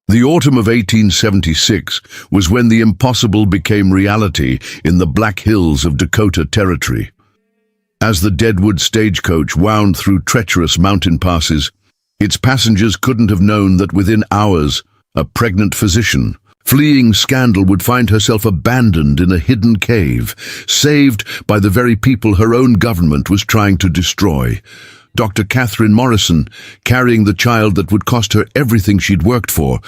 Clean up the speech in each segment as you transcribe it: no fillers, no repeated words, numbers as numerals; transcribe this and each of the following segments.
The autumn of 1876 was when the impossible became reality in the Black Hills of Dakota Territory. As the Deadwood stagecoach wound through treacherous mountain passes, its passengers couldn't have known that within hours, a pregnant physician, fleeing scandal, would find herself abandoned in a hidden cave, saved by the very people her own government was trying to destroy. Dr. Catherine Morrison, carrying the child that would cost her everything she'd worked for,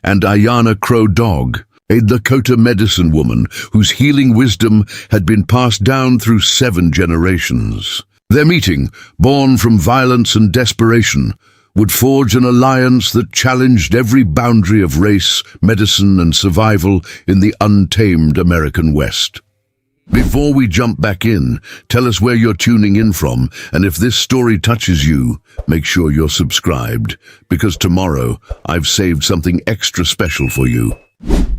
and Ayanna Crow Dog, a Lakota medicine woman whose healing wisdom had been passed down through 7 generations. Their meeting, born from violence and desperation, would forge an alliance that challenged every boundary of race, medicine, and survival in the untamed American West. Before we jump back in, tell us where you're tuning in from, and if this story touches you, make sure you're subscribed, because tomorrow I've saved something extra special for you.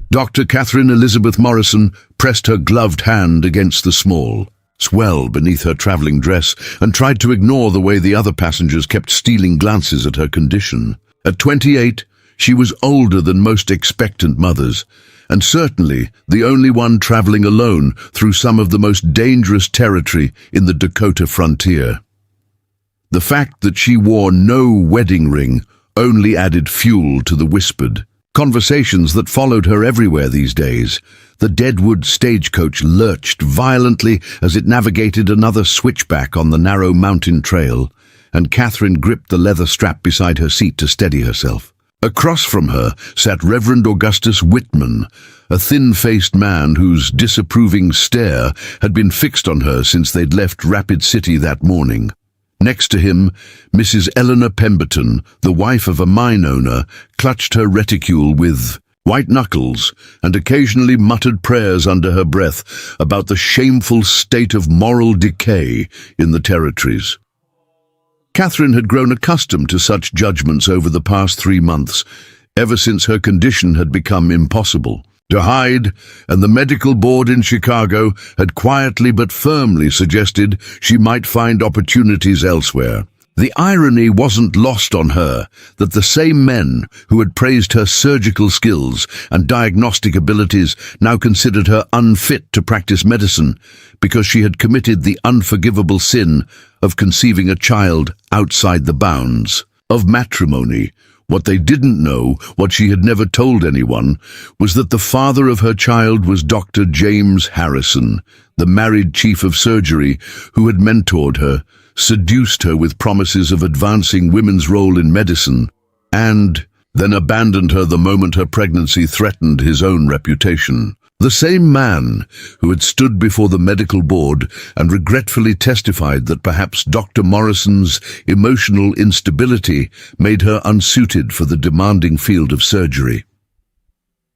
Dr. Catherine Elizabeth Morrison pressed her gloved hand against the small swell beneath her traveling dress and tried to ignore the way the other passengers kept stealing glances at her condition. At 28, she was older than most expectant mothers, and certainly the only one traveling alone through some of the most dangerous territory in the Dakota frontier. The fact that she wore no wedding ring only added fuel to the whispered conversations that followed her everywhere these days. The Deadwood stagecoach lurched violently as it navigated another switchback on the narrow mountain trail, and Catherine gripped the leather strap beside her seat to steady herself. Across from her sat Reverend Augustus Whitman, a thin-faced man whose disapproving stare had been fixed on her since they'd left Rapid City that morning. Next to him, Mrs. Eleanor Pemberton, the wife of a mine owner, clutched her reticule with white knuckles and occasionally muttered prayers under her breath about the shameful state of moral decay in the territories. Catherine had grown accustomed to such judgments over the past 3 months, ever since her condition had become impossible to hide, and the medical board in Chicago had quietly but firmly suggested she might find opportunities elsewhere. The irony wasn't lost on her that the same men who had praised her surgical skills and diagnostic abilities now considered her unfit to practice medicine because she had committed the unforgivable sin of conceiving a child outside the bounds of matrimony. What they didn't know, what she had never told anyone, was that the father of her child was Dr. James Harrison, the married chief of surgery who had mentored her, seduced her with promises of advancing women's role in medicine, and then abandoned her the moment her pregnancy threatened his own reputation. The same man who had stood before the medical board and regretfully testified that perhaps Dr. Morrison's emotional instability made her unsuited for the demanding field of surgery.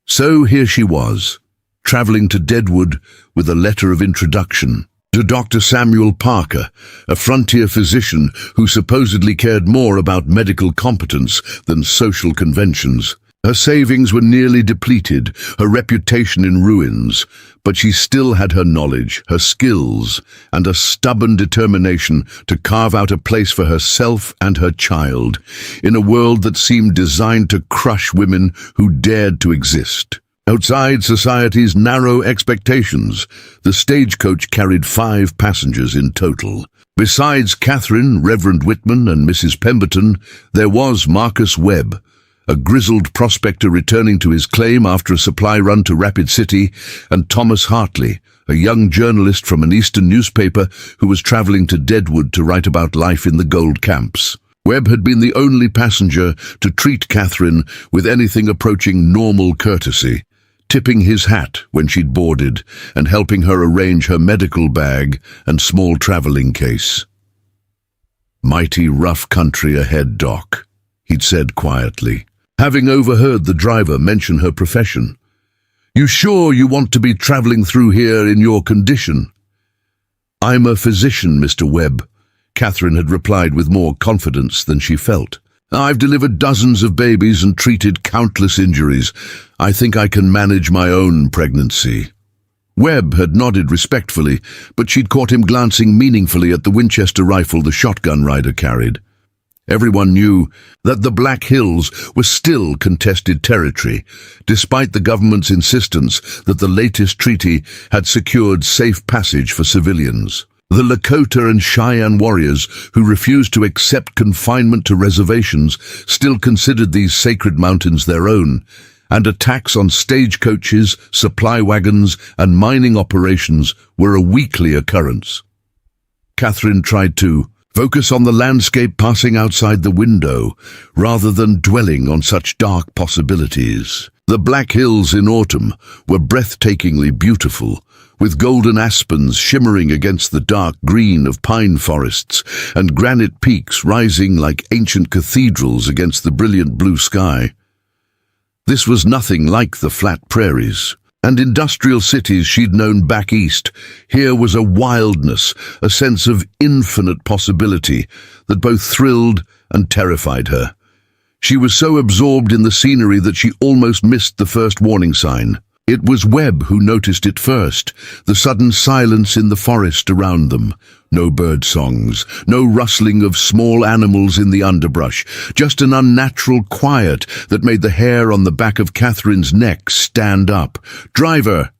So here she was, traveling to Deadwood with a letter of introduction to Dr. Samuel Parker, a frontier physician who supposedly cared more about medical competence than social conventions. Her savings were nearly depleted, her reputation in ruins, but she still had her knowledge, her skills, and a stubborn determination to carve out a place for herself and her child in a world that seemed designed to crush women who dared to exist. Outside society's narrow expectations, the stagecoach carried 5 passengers in total. Besides Catherine, Reverend Whitman, and Mrs. Pemberton, there was Marcus Webb, a grizzled prospector returning to his claim after a supply run to Rapid City, and Thomas Hartley, a young journalist from an eastern newspaper who was traveling to Deadwood to write about life in the gold camps. Webb had been the only passenger to treat Catherine with anything approaching normal courtesy, tipping his hat when she'd boarded and helping her arrange her medical bag and small traveling case. "Mighty rough country ahead, Doc," he'd said quietly, having overheard the driver mention her profession. "You sure you want to be traveling through here in your condition?" "I'm a physician, Mr. Webb," Catherine had replied with more confidence than she felt. "I've delivered dozens of babies and treated countless injuries. I think I can manage my own pregnancy." Webb had nodded respectfully, but she'd caught him glancing meaningfully at the Winchester rifle the shotgun rider carried. Everyone knew that the Black Hills were still contested territory, despite the government's insistence that the latest treaty had secured safe passage for civilians. The Lakota and Cheyenne warriors, who refused to accept confinement to reservations, still considered these sacred mountains their own, and attacks on stagecoaches, supply wagons, and mining operations were a weekly occurrence. Catherine tried to focus on the landscape passing outside the window, rather than dwelling on such dark possibilities. The Black Hills in autumn were breathtakingly beautiful, with golden aspens shimmering against the dark green of pine forests and granite peaks rising like ancient cathedrals against the brilliant blue sky. This was nothing like the flat prairies and industrial cities she'd known back east. Here was a wildness, a sense of infinite possibility that both thrilled and terrified her. She was so absorbed in the scenery that she almost missed the first warning sign. It was Webb who noticed it first, the sudden silence in the forest around them. No bird songs, no rustling of small animals in the underbrush, just an unnatural quiet that made the hair on the back of Catherine's neck stand up. "Driver!"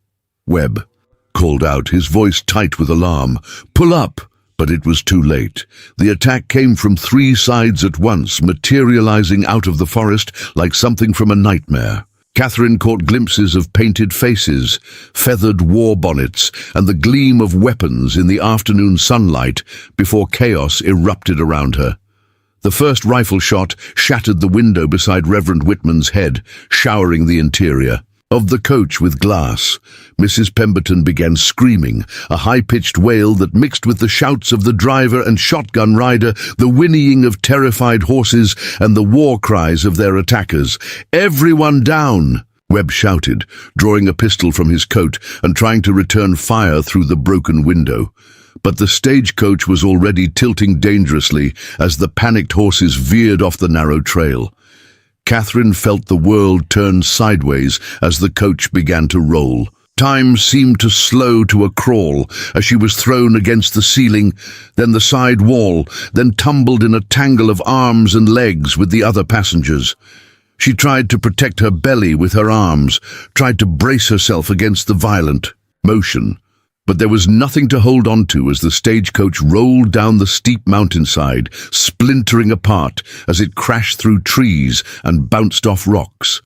Webb called out, his voice tight with alarm. "Pull up!" But it was too late. The attack came from three sides at once, materializing out of the forest like something from a nightmare. Catherine caught glimpses of painted faces, feathered war bonnets, and the gleam of weapons in the afternoon sunlight before chaos erupted around her. The first rifle shot shattered the window beside Reverend Whitman's head, showering the interior of the coach with glass. Mrs. Pemberton began screaming, a high-pitched wail that mixed with the shouts of the driver and shotgun rider, the whinnying of terrified horses, and the war cries of their attackers. "Everyone down!" Webb shouted, drawing a pistol from his coat and trying to return fire through the broken window. But the stagecoach was already tilting dangerously as the panicked horses veered off the narrow trail. Catherine felt the world turn sideways as the coach began to roll. Time seemed to slow to a crawl as she was thrown against the ceiling, then the side wall, then tumbled in a tangle of arms and legs with the other passengers. She tried to protect her belly with her arms, tried to brace herself against the violent motion. But there was nothing to hold on to as the stagecoach rolled down the steep mountainside, splintering apart as it crashed through trees and bounced off rocks.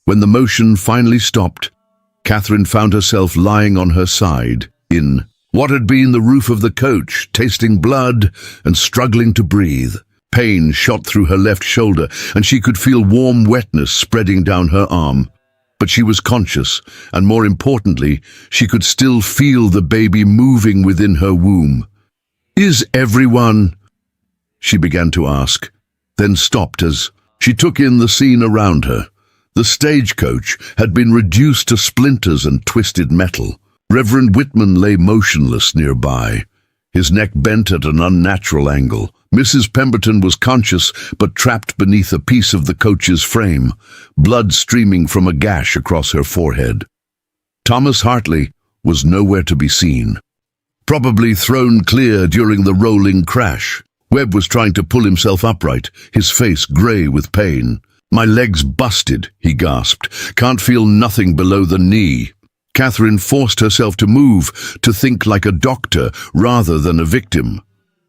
When the motion finally stopped, Catherine found herself lying on her side, in what had been the roof of the coach, tasting blood and struggling to breathe. Pain shot through her left shoulder, and she could feel warm wetness spreading down her arm. But she was conscious, and more importantly, she could still feel the baby moving within her womb. "Is everyone?" she began to ask, then stopped as she took in the scene around her. The stagecoach had been reduced to splinters and twisted metal. Reverend Whitman lay motionless nearby, his neck bent at an unnatural angle. Mrs. Pemberton was conscious but trapped beneath a piece of the coach's frame, blood streaming from a gash across her forehead. Thomas Hartley was nowhere to be seen, probably thrown clear during the rolling crash. Webb was trying to pull himself upright, his face grey with pain. "My leg's busted," he gasped. "Can't feel nothing below the knee." Catherine forced herself to move, to think like a doctor rather than a victim.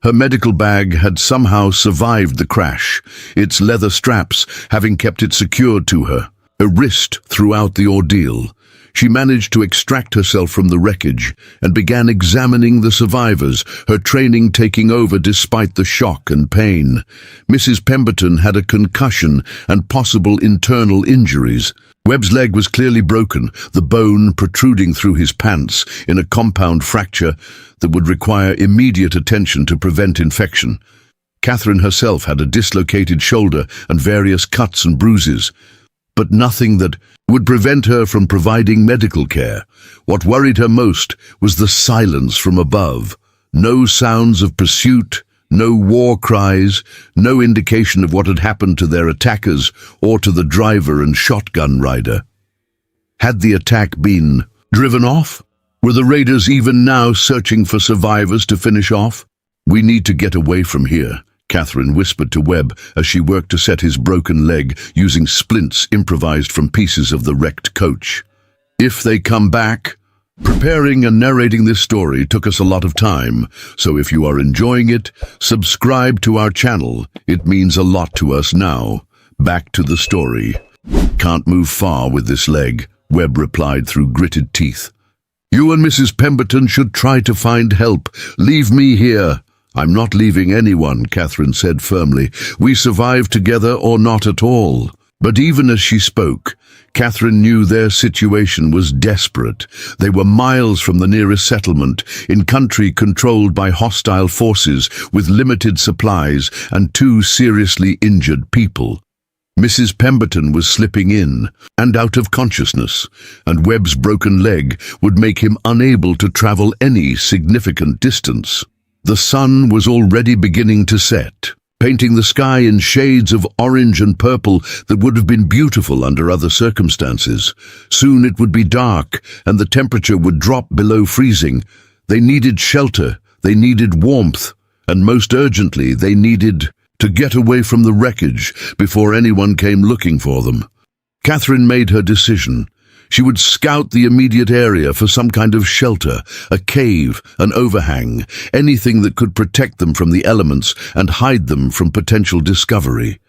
Her medical bag had somehow survived the crash, its leather straps having kept it secured to her, a wrist throughout the ordeal. She managed to extract herself from the wreckage and began examining the survivors, her training taking over despite the shock and pain. Mrs. Pemberton had a concussion and possible internal injuries. Webb's leg was clearly broken, the bone protruding through his pants in a compound fracture that would require immediate attention to prevent infection. Catherine herself had a dislocated shoulder and various cuts and bruises, but nothing that would prevent her from providing medical care. What worried her most was the silence from above. No sounds of pursuit, no war cries, no indication of what had happened to their attackers or to the driver and shotgun rider. Had the attack been driven off? Were the raiders even now searching for survivors to finish off? "We need to get away from here," Catherine whispered to Webb as she worked to set his broken leg using splints improvised from pieces of the wrecked coach. If they come back... Preparing and narrating this story took us a lot of time, so if you are enjoying it, subscribe to our channel. It means a lot to us now. Back to the story. Can't move far with this leg, Webb replied through gritted teeth. You and Mrs. Pemberton should try to find help. Leave me here. I'm not leaving anyone, Catherine said firmly. We survive together or not at all. But even as she spoke, Catherine knew their situation was desperate. They were miles from the nearest settlement, in country controlled by hostile forces with limited supplies and 2 seriously injured people. Mrs. Pemberton was slipping in and out of consciousness, and Webb's broken leg would make him unable to travel any significant distance. The sun was already beginning to set, painting the sky in shades of orange and purple that would have been beautiful under other circumstances. Soon it would be dark, and the temperature would drop below freezing. They needed shelter, they needed warmth, and most urgently, they needed to get away from the wreckage before anyone came looking for them. Catherine made her decision. She would scout the immediate area for some kind of shelter, a cave, an overhang, anything that could protect them from the elements and hide them from potential discovery.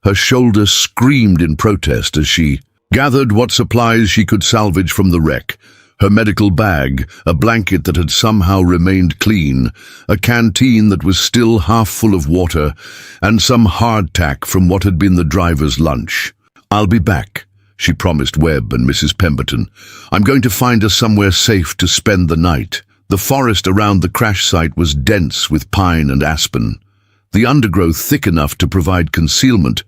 Her shoulder screamed in protest as she gathered what supplies she could salvage from the wreck. Her medical bag, a blanket that had somehow remained clean, a canteen that was still half full of water, and some hardtack from what had been the driver's lunch. I'll be back, she promised Webb and Mrs. Pemberton. I'm going to find us somewhere safe to spend the night. The forest around the crash site was dense with pine and aspen, the undergrowth thick enough to provide concealment,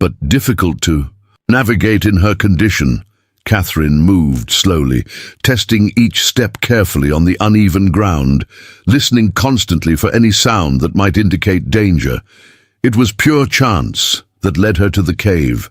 but difficult to navigate in her condition. Catherine moved slowly, testing each step carefully on the uneven ground, listening constantly for any sound that might indicate danger. It was pure chance that led her to the cave.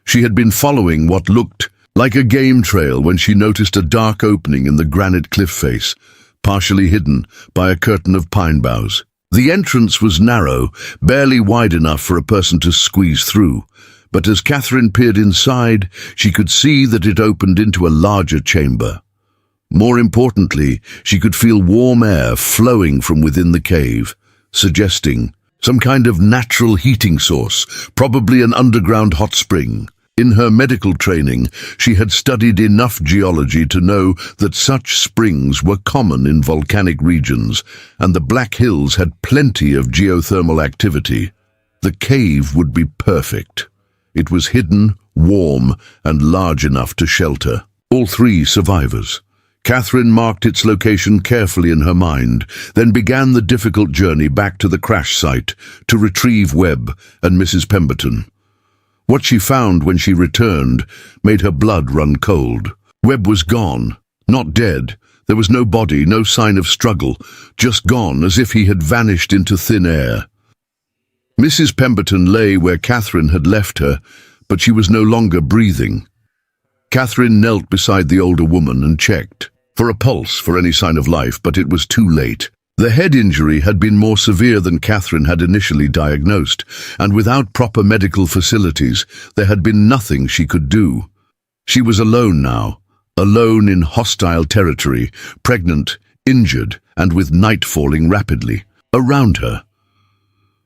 She had been following what looked like a game trail when she noticed a dark opening in the granite cliff face, partially hidden by a curtain of pine boughs. The entrance was narrow, barely wide enough for a person to squeeze through, but as Catherine peered inside, she could see that it opened into a larger chamber. More importantly, she could feel warm air flowing from within the cave, suggesting some kind of natural heating source, probably an underground hot spring. In her medical training, she had studied enough geology to know that such springs were common in volcanic regions, and the Black Hills had plenty of geothermal activity. The cave would be perfect. It was hidden, warm, and large enough to shelter all 3 survivors. Catherine marked its location carefully in her mind, then began the difficult journey back to the crash site to retrieve Webb and Mrs. Pemberton. What she found when she returned made her blood run cold. Webb was gone, not dead. There was no body, no sign of struggle, just gone as if he had vanished into thin air. Mrs. Pemberton lay where Catherine had left her, but she was no longer breathing. Catherine knelt beside the older woman and checked for a pulse for any sign of life, but it was too late. The head injury had been more severe than Catherine had initially diagnosed, and without proper medical facilities, there had been nothing she could do. She was alone now, alone in hostile territory, pregnant, injured, and with night falling rapidly around her.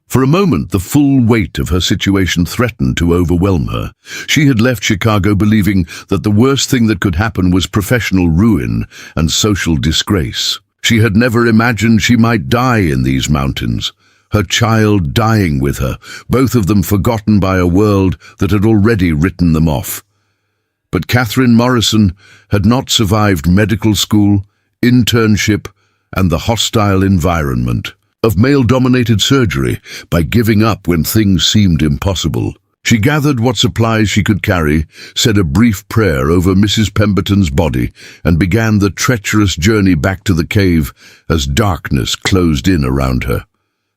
For a moment, the full weight of her situation threatened to overwhelm her. She had left Chicago believing that the worst thing that could happen was professional ruin and social disgrace. She had never imagined she might die in these mountains, her child dying with her, both of them forgotten by a world that had already written them off. But Catherine Morrison had not survived medical school, internship, and the hostile environment of male-dominated surgery by giving up when things seemed impossible. She gathered what supplies she could carry, said a brief prayer over Mrs. Pemberton's body, and began the treacherous journey back to the cave as darkness closed in around her.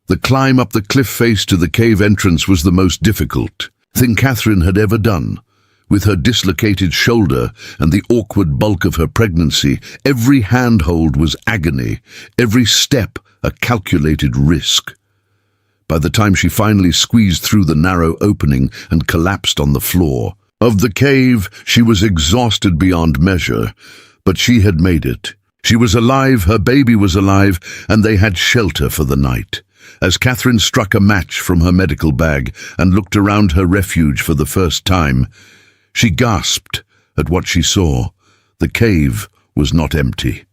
The climb up the cliff face to the cave entrance was the most difficult thing Catherine had ever done. With her dislocated shoulder and the awkward bulk of her pregnancy, every handhold was agony, every step a calculated risk. by the time she finally squeezed through the narrow opening and collapsed on the floor. Of the cave, she was exhausted beyond measure, but she had made it. She was alive, her baby was alive, and they had shelter for the night. As Catherine struck a match from her medical bag and looked around her refuge for the first time, she gasped at what she saw. The cave was not empty.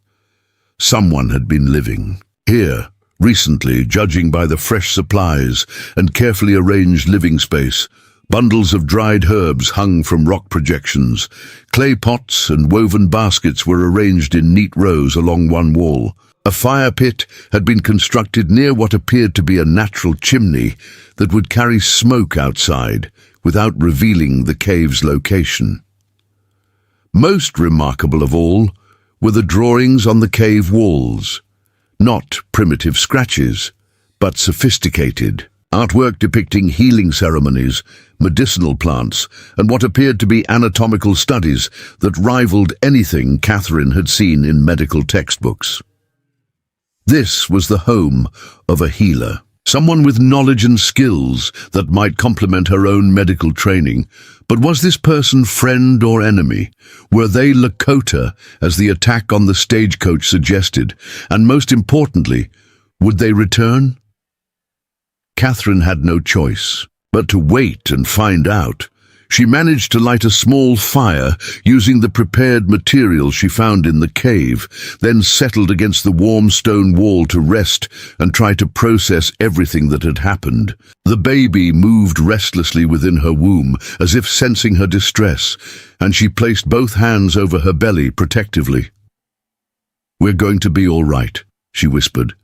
Someone had been living here recently, judging by the fresh supplies and carefully arranged living space. Bundles of dried herbs hung from rock projections. Clay pots and woven baskets were arranged in neat rows along one wall. A fire pit had been constructed near what appeared to be a natural chimney that would carry smoke outside without revealing the cave's location. Most remarkable of all were the drawings on the cave walls. Not primitive scratches, but sophisticated artwork depicting healing ceremonies, medicinal plants, and what appeared to be anatomical studies that rivaled anything Catherine had seen in medical textbooks. This was the home of a healer, someone with knowledge and skills that might complement her own medical training. But was this person friend or enemy? Were they Lakota, as the attack on the Stagecoach suggested? And most importantly, would they return? Catherine had no choice but to wait and find out. She managed to light a small fire using the prepared materials she found in the cave, then settled against the warm stone wall to rest and try to process everything that had happened. The baby moved restlessly within her womb, as if sensing her distress, and she placed both hands over her belly protectively. "We're going to be all right," she whispered,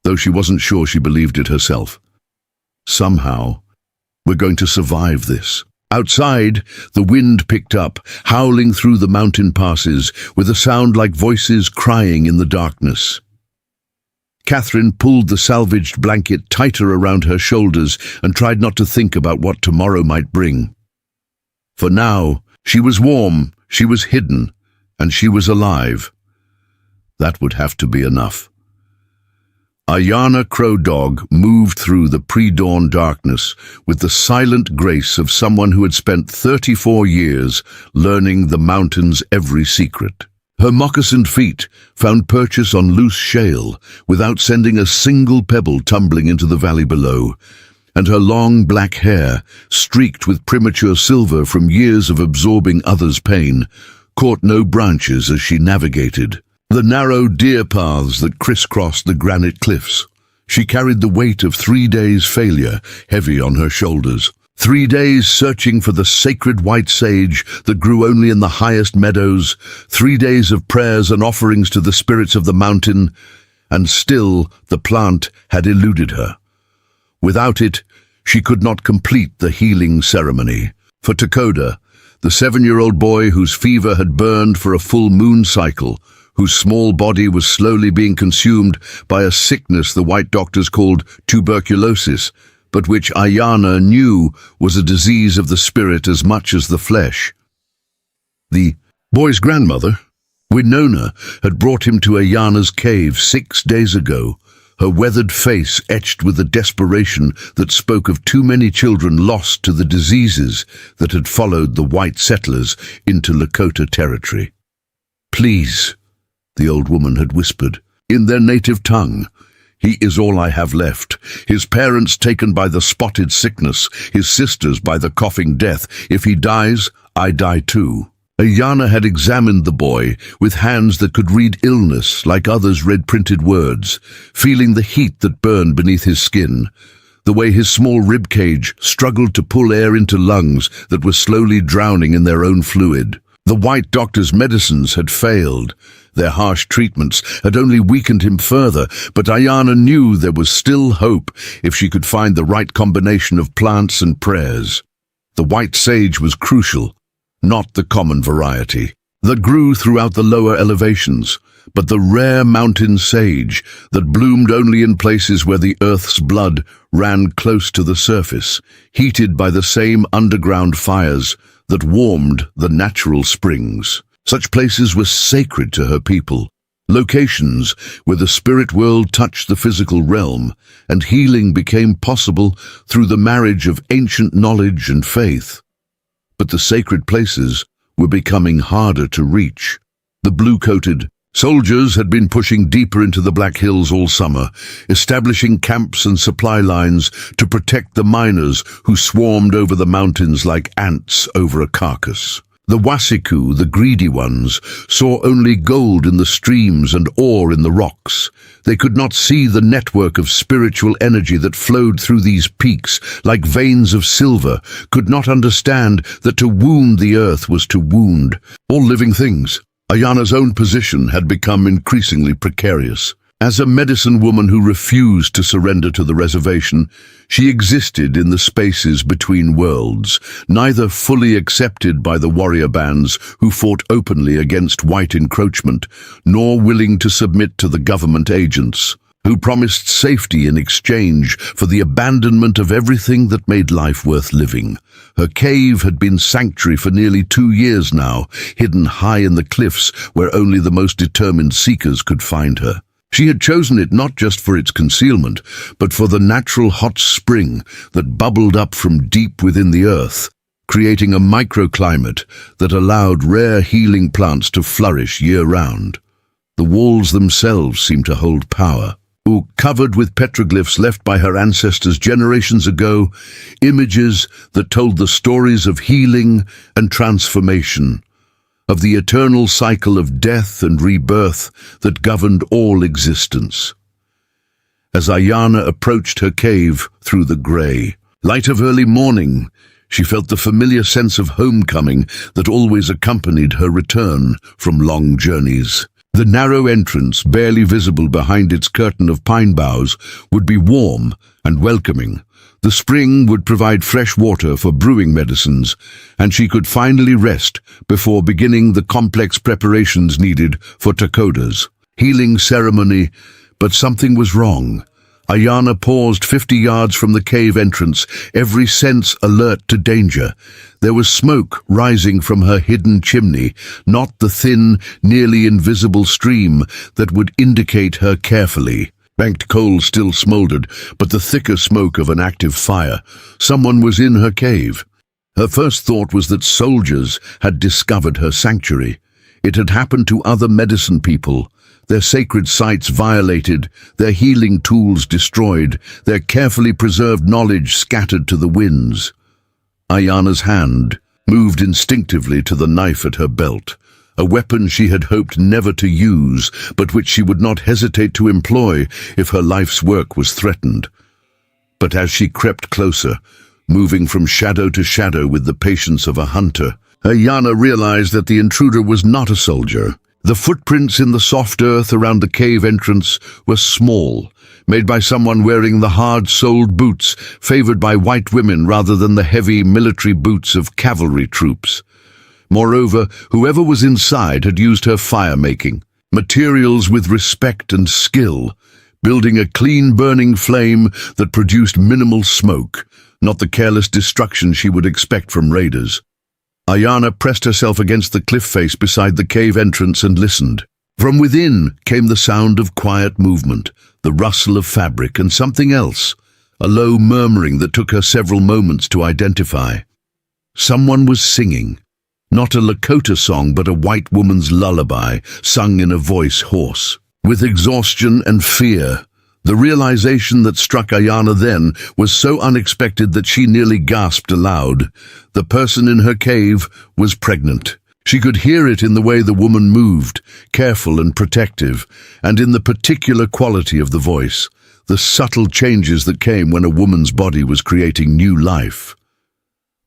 though she wasn't sure she believed it herself. "Somehow, we're going to survive this." Outside, the wind picked up, howling through the mountain passes, with a sound like voices crying in the darkness. Catherine pulled the salvaged blanket tighter around her shoulders and tried not to think about what tomorrow might bring. For now, she was warm, she was hidden, and she was alive. That would have to be enough. Ayana Crow Dog moved through the pre-dawn darkness with the silent grace of someone who had spent 34 years learning the mountain's every secret. Her moccasined feet found purchase on loose shale without sending a single pebble tumbling into the valley below, and her long black hair, streaked with premature silver from years of absorbing others' pain, caught no branches as she navigated the narrow deer paths that crisscrossed the granite cliffs. She carried the weight of 3 days' failure heavy on her shoulders. 3 days searching for the sacred white sage that grew only in the highest meadows. 3 days of prayers and offerings to the spirits of the mountain, and still the plant had eluded her. Without it, she could not complete the healing ceremony. For Lakota, the 7-year-old boy whose fever had burned for a full moon cycle, whose small body was slowly being consumed by a sickness the white doctors called tuberculosis, but which Ayana knew was a disease of the spirit as much as the flesh. The boy's grandmother, Winona, had brought him to Ayana's cave 6 days ago, her weathered face etched with a desperation that spoke of too many children lost to the diseases that had followed the white settlers into Lakota territory. "Please," the old woman had whispered, in their native tongue. "He is all I have left. His parents taken by the spotted sickness, his sisters by the coughing death. If he dies, I die too." Ayana had examined the boy with hands that could read illness like others read printed words, feeling the heat that burned beneath his skin, the way his small ribcage struggled to pull air into lungs that were slowly drowning in their own fluid. The white doctor's medicines had failed. Their harsh treatments had only weakened him further, but Ayana knew there was still hope if she could find the right combination of plants and prayers. The white sage was crucial, not the common variety that grew throughout the lower elevations, but the rare mountain sage that bloomed only in places where the earth's blood ran close to the surface, heated by the same underground fires that warmed the natural springs. Such places were sacred to her people, locations where the spirit world touched the physical realm, and healing became possible through the marriage of ancient knowledge and faith. But the sacred places were becoming harder to reach. The blue-coated soldiers had been pushing deeper into the Black Hills all summer, establishing camps and supply lines to protect the miners who swarmed over the mountains like ants over a carcass. The Wasiku, the greedy ones, saw only gold in the streams and ore in the rocks. They could not see the network of spiritual energy that flowed through these peaks like veins of silver, could not understand that to wound the earth was to wound all living things. Ayana's own position had become increasingly precarious. As a medicine woman who refused to surrender to the reservation, she existed in the spaces between worlds, neither fully accepted by the warrior bands who fought openly against white encroachment, nor willing to submit to the government agents, who promised safety in exchange for the abandonment of everything that made life worth living. Her cave had been sanctuary for nearly 2 years now, hidden high in the cliffs where only the most determined seekers could find her. She had chosen it not just for its concealment, but for the natural hot spring that bubbled up from deep within the earth, creating a microclimate that allowed rare healing plants to flourish year-round. The walls themselves seemed to hold power. Covered with petroglyphs left by her ancestors generations ago, images that told the stories of healing and transformation, of the eternal cycle of death and rebirth that governed all existence. As Ayana approached her cave through the grey light of early morning, she felt the familiar sense of homecoming that always accompanied her return from long journeys. The narrow entrance, barely visible behind its curtain of pine boughs, would be warm and welcoming. The spring would provide fresh water for brewing medicines, and she could finally rest before beginning the complex preparations needed for Dakota's healing ceremony. But something was wrong. Ayana paused 50 yards from the cave entrance, every sense alert to danger. There was smoke rising from her hidden chimney, not the thin, nearly invisible stream that would indicate her carefully. Banked coal still smoldered, but the thicker smoke of an active fire. Someone was in her cave. Her first thought was that soldiers had discovered her sanctuary. It had happened to other medicine people, their sacred sites violated, their healing tools destroyed, their carefully preserved knowledge scattered to the winds. Ayana's hand moved instinctively to the knife at her belt, a weapon she had hoped never to use, but which she would not hesitate to employ if her life's work was threatened. But as she crept closer, moving from shadow to shadow with the patience of a hunter, Ayana realized that the intruder was not a soldier. The footprints in the soft earth around the cave entrance were small, made by someone wearing the hard-soled boots favored by white women rather than the heavy military boots of cavalry troops. Moreover, whoever was inside had used her fire-making, materials with respect and skill, building a clean burning flame that produced minimal smoke, not the careless destruction she would expect from raiders. Ayana pressed herself against the cliff face beside the cave entrance and listened. From within came the sound of quiet movement, the rustle of fabric, and something else, a low murmuring that took her several moments to identify. Someone was singing. Not a Lakota song, but a white woman's lullaby, sung in a voice hoarse. With exhaustion and fear, the realization that struck Ayana then was so unexpected that she nearly gasped aloud. The person in her cave was pregnant. She could hear it in the way the woman moved, careful and protective, and in the particular quality of the voice, the subtle changes that came when a woman's body was creating new life.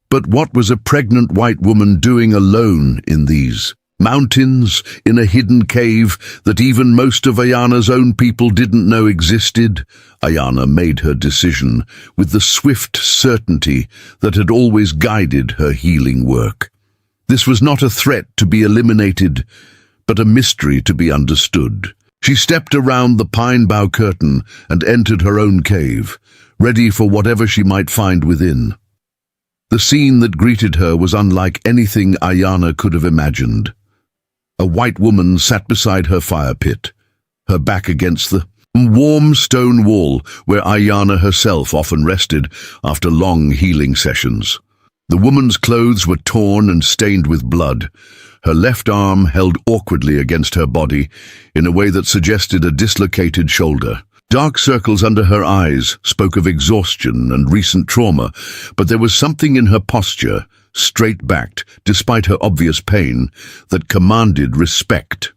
But what was a pregnant white woman doing alone in these mountains, in a hidden cave that even most of Ayana's own people didn't know existed? Ayana made her decision with the swift certainty that had always guided her healing work. This was not a threat to be eliminated, but a mystery to be understood. She stepped around the pine bough curtain and entered her own cave, ready for whatever she might find within. The scene that greeted her was unlike anything Ayana could have imagined. A white woman sat beside her fire pit, her back against the warm stone wall where Ayana herself often rested after long healing sessions. The woman's clothes were torn and stained with blood, her left arm held awkwardly against her body in a way that suggested a dislocated shoulder. Dark circles under her eyes spoke of exhaustion and recent trauma, but there was something in her posture, straight-backed despite her obvious pain, that commanded respect.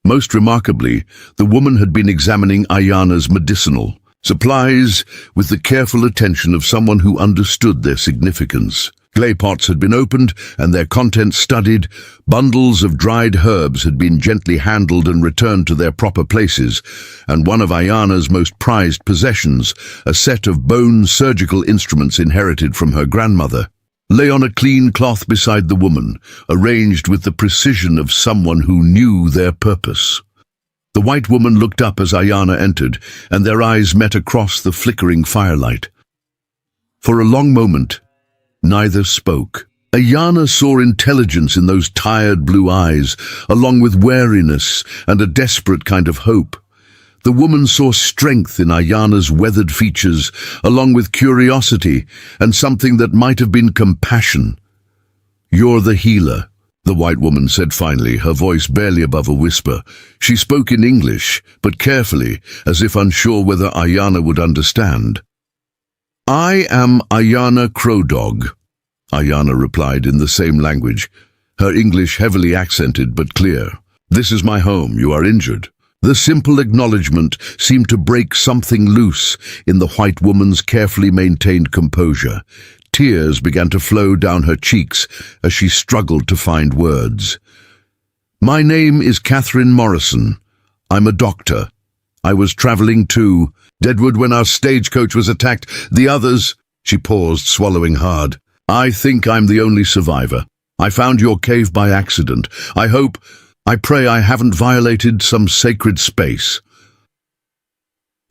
Most remarkably, the woman had been examining Ayana's medicinal supplies with the careful attention of someone who understood their significance. Clay pots had been opened and their contents studied. Bundles of dried herbs had been gently handled and returned to their proper places, and one of Ayana's most prized possessions, a set of bone surgical instruments inherited from her grandmother, lay on a clean cloth beside the woman, arranged with the precision of someone who knew their purpose. The white woman looked up as Ayana entered, and their eyes met across the flickering firelight. For a long moment, neither spoke. Ayana saw intelligence in those tired blue eyes, along with wariness and a desperate kind of hope. The woman saw strength in Ayana's weathered features, along with curiosity and something that might have been compassion. "You're the healer," the white woman said finally, her voice barely above a whisper. She spoke in English, but carefully, as if unsure whether Ayana would understand. "I am Ayana Crowdog," Ayana replied in the same language, her English heavily accented but clear. "This is my home. You are injured." The simple acknowledgement seemed to break something loose in the white woman's carefully maintained composure. Tears began to flow down her cheeks as she struggled to find words. "My name is Catherine Morrison. I'm a doctor. I was traveling to Deadwood when our stagecoach was attacked. The others—" She paused, swallowing hard. "I think I'm the only survivor. I found your cave by accident. I pray I haven't violated some sacred space."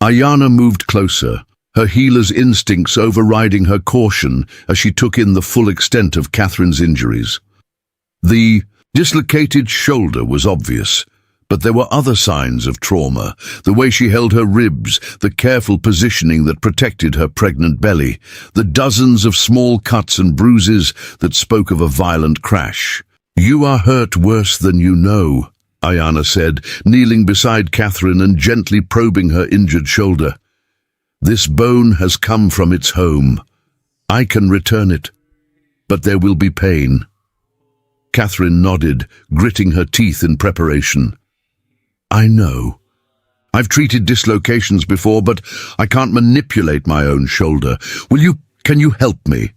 Ayana moved closer, her healer's instincts overriding her caution as she took in the full extent of Catherine's injuries. The dislocated shoulder was obvious, but there were other signs of trauma: the way she held her ribs, the careful positioning that protected her pregnant belly, the dozens of small cuts and bruises that spoke of a violent crash. "You are hurt worse than you know," Ayana said, kneeling beside Catherine and gently probing her injured shoulder. "This bone has come from its home. I can return it, but there will be pain." Catherine nodded, gritting her teeth in preparation. "I know. I've treated dislocations before, but I can't manipulate my own shoulder. Can you help me?"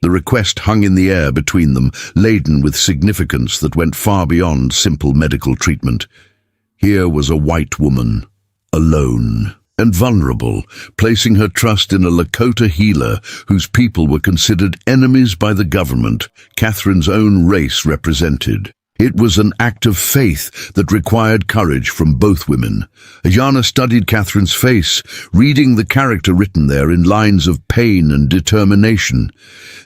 The request hung in the air between them, laden with significance that went far beyond simple medical treatment. Here was a white woman, alone and vulnerable, placing her trust in a Lakota healer whose people were considered enemies by the government Catherine's own race represented. It was an act of faith that required courage from both women. Ayana studied Catherine's face, reading the character written there in lines of pain and determination.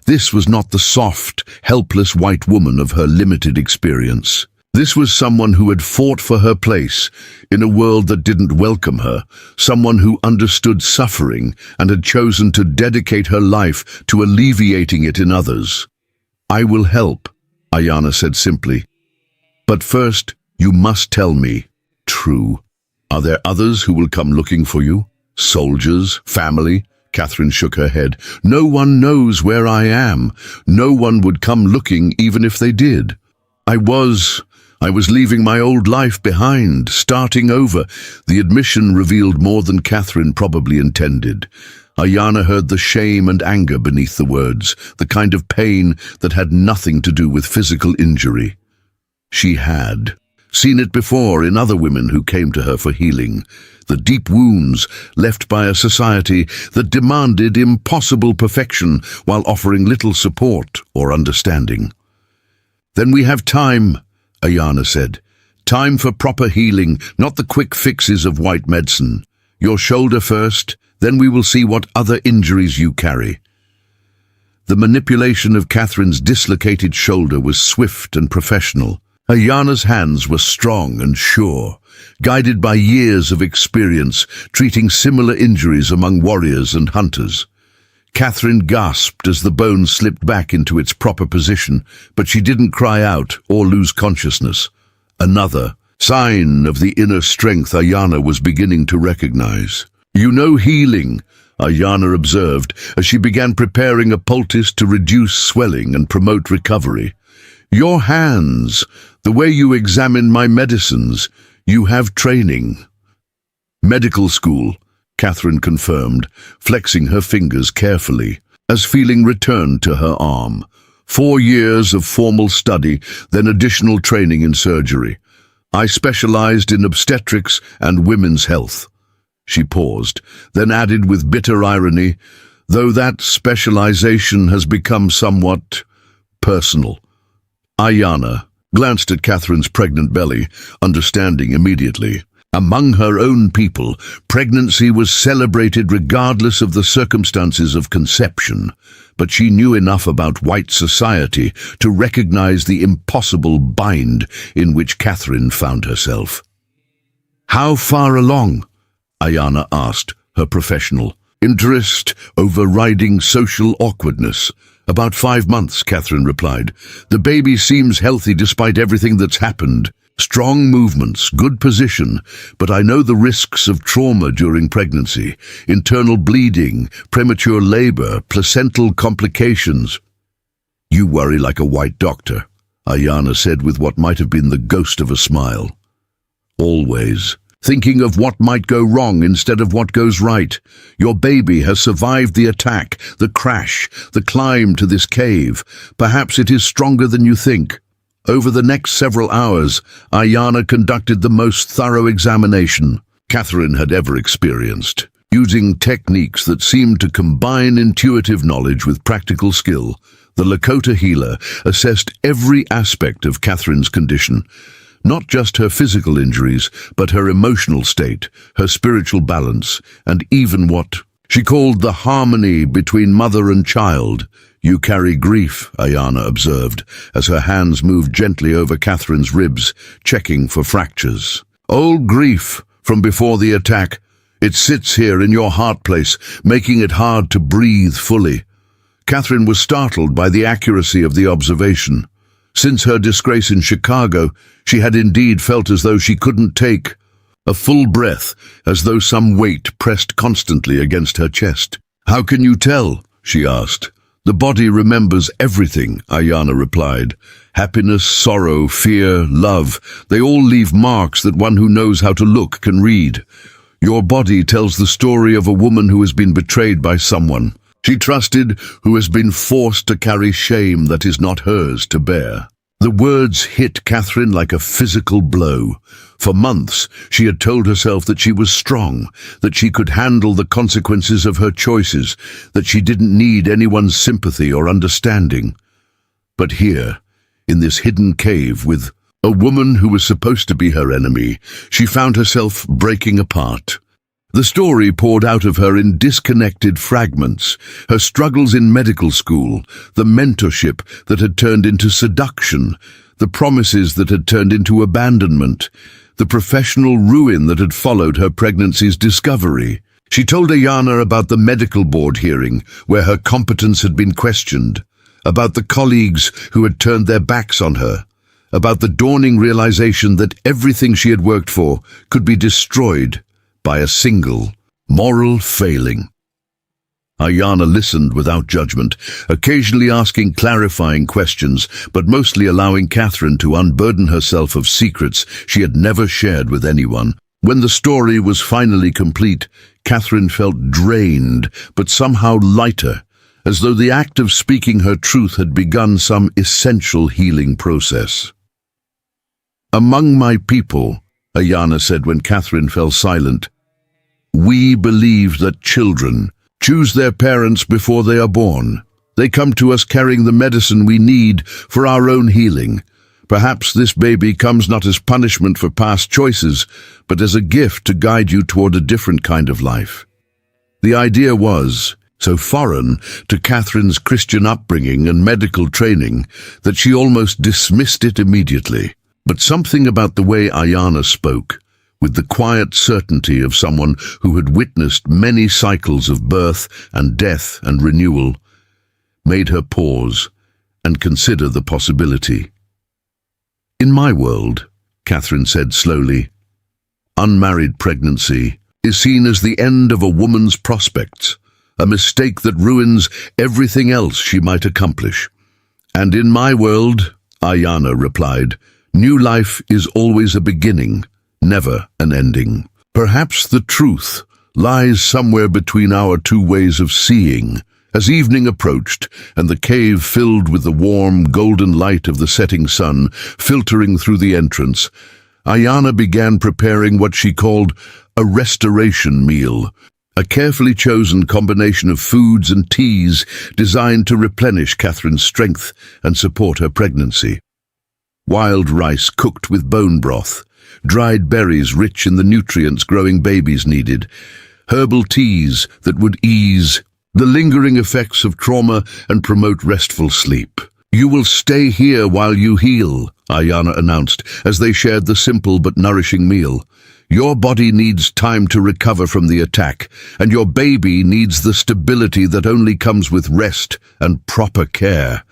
This was not the soft, helpless white woman of her limited experience. This was someone who had fought for her place in a world that didn't welcome her, someone who understood suffering and had chosen to dedicate her life to alleviating it in others. "I will help," Ayana said simply. "But first, you must tell me, true. Are there others who will come looking for you? Soldiers? Family?" Catherine shook her head. "No one knows where I am. No one would come looking even if they did. I was leaving my old life behind, starting over." The admission revealed more than Catherine probably intended. Ayana heard the shame and anger beneath the words, the kind of pain that had nothing to do with physical injury. She had seen it before in other women who came to her for healing, the deep wounds left by a society that demanded impossible perfection while offering little support or understanding. "Then we have time," Ayana said. "Time for proper healing, not the quick fixes of white medicine. Your shoulder first, then we will see what other injuries you carry." The manipulation of Catherine's dislocated shoulder was swift and professional. Ayana's hands were strong and sure, guided by years of experience treating similar injuries among warriors and hunters. Catherine gasped as the bone slipped back into its proper position, but she didn't cry out or lose consciousness. Another sign of the inner strength Ayana was beginning to recognize. "You know healing," Ayana observed as she began preparing a poultice to reduce swelling and promote recovery. "Your hands, the way you examine my medicines, you have training." "Medical school," Catherine confirmed, flexing her fingers carefully, as feeling returned to her arm. 4 years of formal study, then additional training in surgery. "I specialized in obstetrics and women's health." She paused, then added with bitter irony, "though that specialization has become somewhat personal." Ayana glanced at Catherine's pregnant belly, understanding immediately. Among her own people, pregnancy was celebrated regardless of the circumstances of conception, but she knew enough about white society to recognize the impossible bind in which Catherine found herself. "How far along?" Ayana asked, her professional interest overriding social awkwardness. "About 5 months," Catherine replied. "The baby seems healthy despite everything that's happened. Strong movements, good position, but I know the risks of trauma during pregnancy, internal bleeding, premature labor, placental complications." "You worry like a white doctor," Ayana said with what might have been the ghost of a smile. "Always. Thinking of what might go wrong instead of what goes right. Your baby has survived the attack, the crash, the climb to this cave. Perhaps it is stronger than you think." Over the next several hours, Ayana conducted the most thorough examination Catherine had ever experienced. Using techniques that seemed to combine intuitive knowledge with practical skill, the Lakota healer assessed every aspect of Catherine's condition. Not just her physical injuries, but her emotional state, her spiritual balance, and even what she called the harmony between mother and child. "You carry grief," Ayana observed, as her hands moved gently over Catherine's ribs, checking for fractures. "Old grief from before the attack. It sits here in your heart place, making it hard to breathe fully." Catherine was startled by the accuracy of the observation. Since her disgrace in Chicago, she had indeed felt as though she couldn't take a full breath, as though some weight pressed constantly against her chest. "How can you tell?" she asked. "The body remembers everything," Ayana replied. "Happiness, sorrow, fear, love, they all leave marks that one who knows how to look can read. Your body tells the story of a woman who has been betrayed by someone she trusted, who has been forced to carry shame that is not hers to bear." The words hit Catherine like a physical blow. For months, she had told herself that she was strong, that she could handle the consequences of her choices, that she didn't need anyone's sympathy or understanding. But here, in this hidden cave with a woman who was supposed to be her enemy, she found herself breaking apart. The story poured out of her in disconnected fragments, her struggles in medical school, the mentorship that had turned into seduction, the promises that had turned into abandonment, the professional ruin that had followed her pregnancy's discovery. She told Ayana about the medical board hearing, where her competence had been questioned, about the colleagues who had turned their backs on her, about the dawning realization that everything she had worked for could be destroyed by a single moral failing. Ayana listened without judgment, occasionally asking clarifying questions, but mostly allowing Catherine to unburden herself of secrets she had never shared with anyone. When the story was finally complete, Catherine felt drained, but somehow lighter, as though the act of speaking her truth had begun some essential healing process. "Among my people," Ayana said when Catherine fell silent, "we believe that children choose their parents before they are born. They come to us carrying the medicine we need for our own healing. Perhaps this baby comes not as punishment for past choices, but as a gift to guide you toward a different kind of life." The idea was so foreign to Catherine's Christian upbringing and medical training that she almost dismissed it immediately. But something about the way Ayana spoke, with the quiet certainty of someone who had witnessed many cycles of birth and death and renewal, made her pause and consider the possibility. "In my world," Catherine said slowly, "unmarried pregnancy is seen as the end of a woman's prospects, a mistake that ruins everything else she might accomplish. And in my world," Ayana replied, "new life is always a beginning, never an ending. Perhaps the truth lies somewhere between our two ways of seeing." As evening approached and the cave filled with the warm, golden light of the setting sun filtering through the entrance, Ayana began preparing what she called a restoration meal, a carefully chosen combination of foods and teas designed to replenish Catherine's strength and support her pregnancy. Wild rice cooked with bone broth, dried berries rich in the nutrients growing babies needed, herbal teas that would ease the lingering effects of trauma and promote restful sleep. "You will stay here while you heal," Ayana announced as they shared the simple but nourishing meal. "Your body needs time to recover from the attack, and your baby needs the stability that only comes with rest and proper care."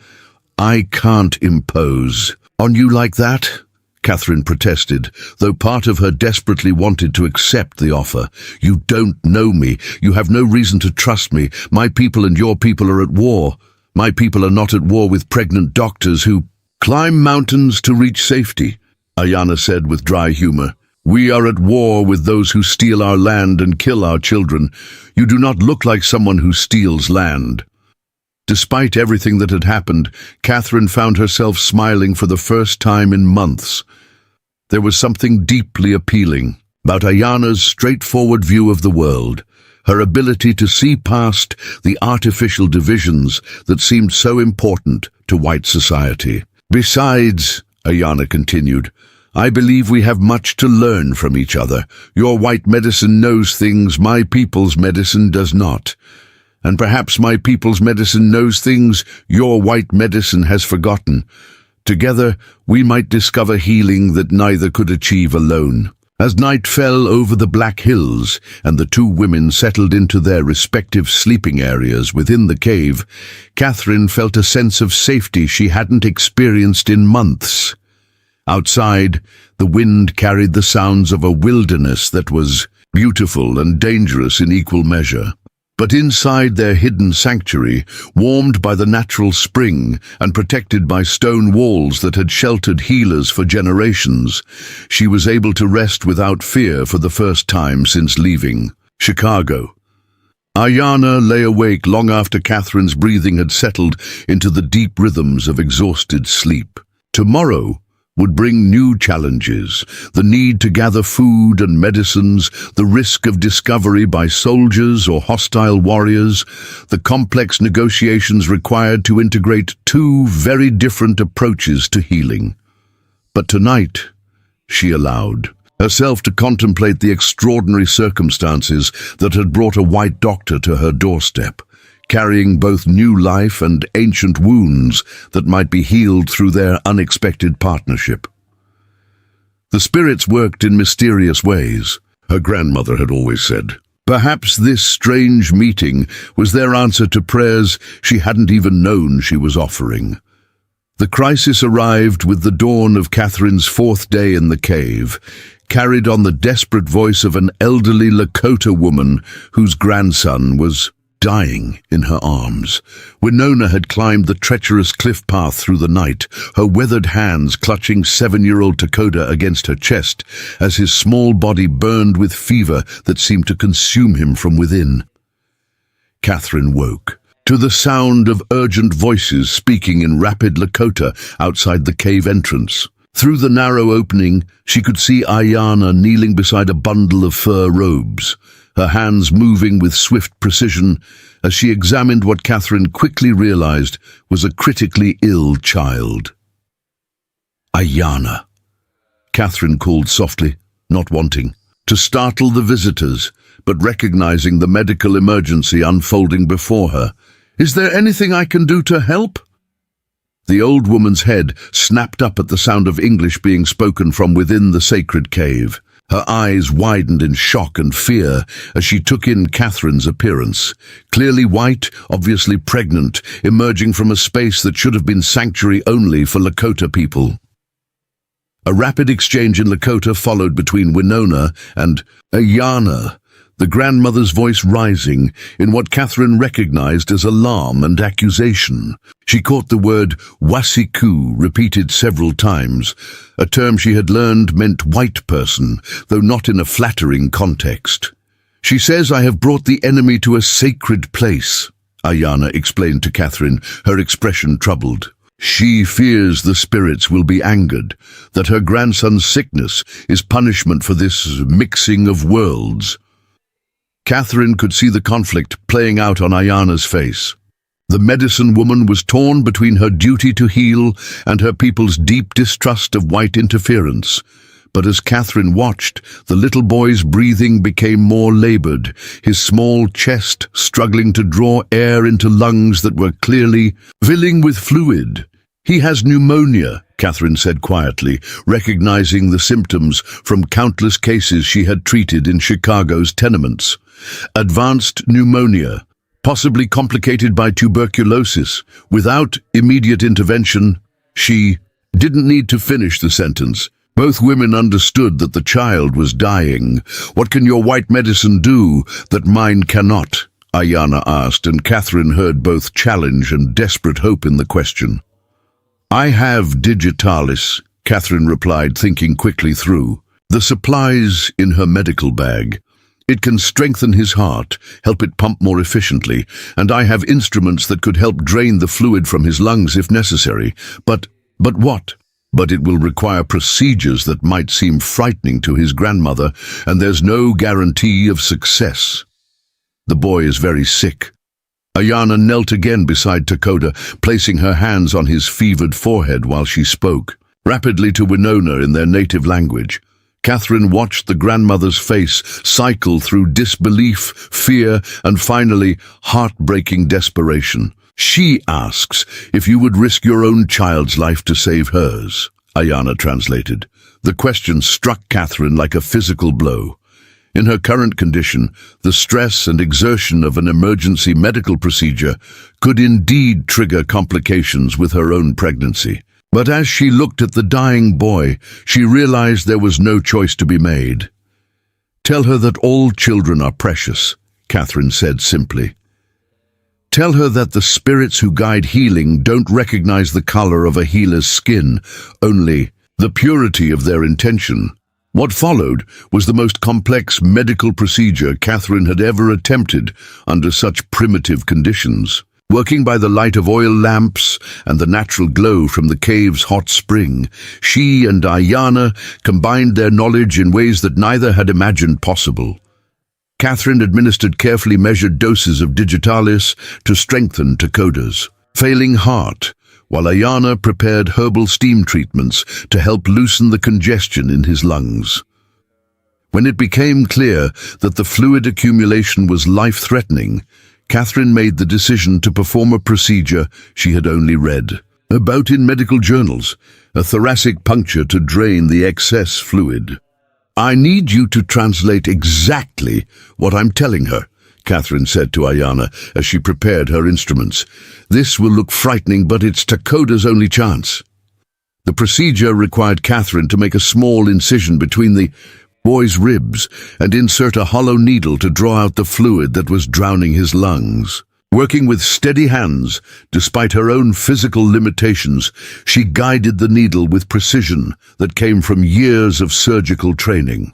"I can't impose on you like that," Catherine protested, though part of her desperately wanted to accept the offer. "You don't know me. You have no reason to trust me. My people and your people are at war. My people are not at war with pregnant doctors who climb mountains to reach safety," Ayana said with dry humor. "We are at war with those who steal our land and kill our children. You do not look like someone who steals land." Despite everything that had happened, Catherine found herself smiling for the first time in months. There was something deeply appealing about Ayana's straightforward view of the world, her ability to see past the artificial divisions that seemed so important to white society. "Besides," Ayana continued, "I believe we have much to learn from each other. Your white medicine knows things my people's medicine does not. And perhaps my people's medicine knows things your white medicine has forgotten. Together, we might discover healing that neither could achieve alone." As night fell over the Black Hills and the two women settled into their respective sleeping areas within the cave, Catherine felt a sense of safety she hadn't experienced in months. Outside, the wind carried the sounds of a wilderness that was beautiful and dangerous in equal measure. But inside their hidden sanctuary, warmed by the natural spring and protected by stone walls that had sheltered healers for generations, she was able to rest without fear for the first time since leaving Chicago. Ayana lay awake long after Catherine's breathing had settled into the deep rhythms of exhausted sleep. Tomorrow would bring new challenges, the need to gather food and medicines, the risk of discovery by soldiers or hostile warriors, the complex negotiations required to integrate two very different approaches to healing. But tonight, she allowed herself to contemplate the extraordinary circumstances that had brought a white doctor to her doorstep, carrying both new life and ancient wounds that might be healed through their unexpected partnership. The spirits worked in mysterious ways, her grandmother had always said. Perhaps this strange meeting was their answer to prayers she hadn't even known she was offering. The crisis arrived with the dawn of Catherine's fourth day in the cave, carried on the desperate voice of an elderly Lakota woman whose grandson was dying in her arms. Winona had climbed the treacherous cliff path through the night, her weathered hands clutching 7-year-old Dakota against her chest as his small body burned with fever that seemed to consume him from within. Catherine woke to the sound of urgent voices speaking in rapid Lakota outside the cave entrance. Through the narrow opening, she could see Ayana kneeling beside a bundle of fur robes, her hands moving with swift precision as she examined what Catherine quickly realized was a critically ill child. "Ayana," Catherine called softly, not wanting to startle the visitors, but recognizing the medical emergency unfolding before her. "Is there anything I can do to help?" The old woman's head snapped up at the sound of English being spoken from within the sacred cave. Her eyes widened in shock and fear as she took in Catherine's appearance. Clearly white, obviously pregnant, emerging from a space that should have been sanctuary only for Lakota people. A rapid exchange in Lakota followed between Winona and Ayanna, the grandmother's voice rising in what Catherine recognized as alarm and accusation. She caught the word wasiku repeated several times, a term she had learned meant white person, though not in a flattering context. "She says I have brought the enemy to a sacred place," Ayanna explained to Catherine, her expression troubled. "She fears the spirits will be angered, that her grandson's sickness is punishment for this mixing of worlds." Catherine could see the conflict playing out on Ayanna's face. The medicine woman was torn between her duty to heal and her people's deep distrust of white interference. But as Catherine watched, the little boy's breathing became more labored, his small chest struggling to draw air into lungs that were clearly filling with fluid. "He has pneumonia," Catherine said quietly, recognizing the symptoms from countless cases she had treated in Chicago's tenements. "Advanced pneumonia, possibly complicated by tuberculosis. Without immediate intervention." She didn't need to finish the sentence. Both women understood that the child was dying. "What can your white medicine do that mine cannot?" Ayanna asked, and Catherine heard both challenge and desperate hope in the question. "I have digitalis," Catherine replied, thinking quickly through. "The supplies in her medical bag. It can strengthen his heart, help it pump more efficiently, and I have instruments that could help drain the fluid from his lungs if necessary. But what? But it will require procedures that might seem frightening to his grandmother, and there's no guarantee of success. The boy is very sick." Ayanna knelt again beside Dakota, placing her hands on his fevered forehead while she spoke, rapidly to Winona in their native language. Catherine watched the grandmother's face cycle through disbelief, fear, and finally, heartbreaking desperation. "She asks if you would risk your own child's life to save hers," Ayanna translated. The question struck Catherine like a physical blow. In her current condition, the stress and exertion of an emergency medical procedure could indeed trigger complications with her own pregnancy. But as she looked at the dying boy, she realized there was no choice to be made. "Tell her that all children are precious," Catherine said simply. "Tell her that the spirits who guide healing don't recognize the color of a healer's skin, only the purity of their intention." What followed was the most complex medical procedure Catherine had ever attempted under such primitive conditions. Working by the light of oil lamps and the natural glow from the cave's hot spring, she and Ayanna combined their knowledge in ways that neither had imagined possible. Catherine administered carefully measured doses of digitalis to strengthen Dakota's failing heart, while Ayanna prepared herbal steam treatments to help loosen the congestion in his lungs. When it became clear that the fluid accumulation was life-threatening, Catherine made the decision to perform a procedure she had only read about in medical journals, a thoracic puncture to drain the excess fluid. "I need you to translate exactly what I'm telling her," Catherine said to Ayanna as she prepared her instruments. "This will look frightening, but it's Dakota's only chance." The procedure required Catherine to make a small incision between the boy's ribs and insert a hollow needle to draw out the fluid that was drowning his lungs. Working with steady hands, despite her own physical limitations, she guided the needle with precision that came from years of surgical training.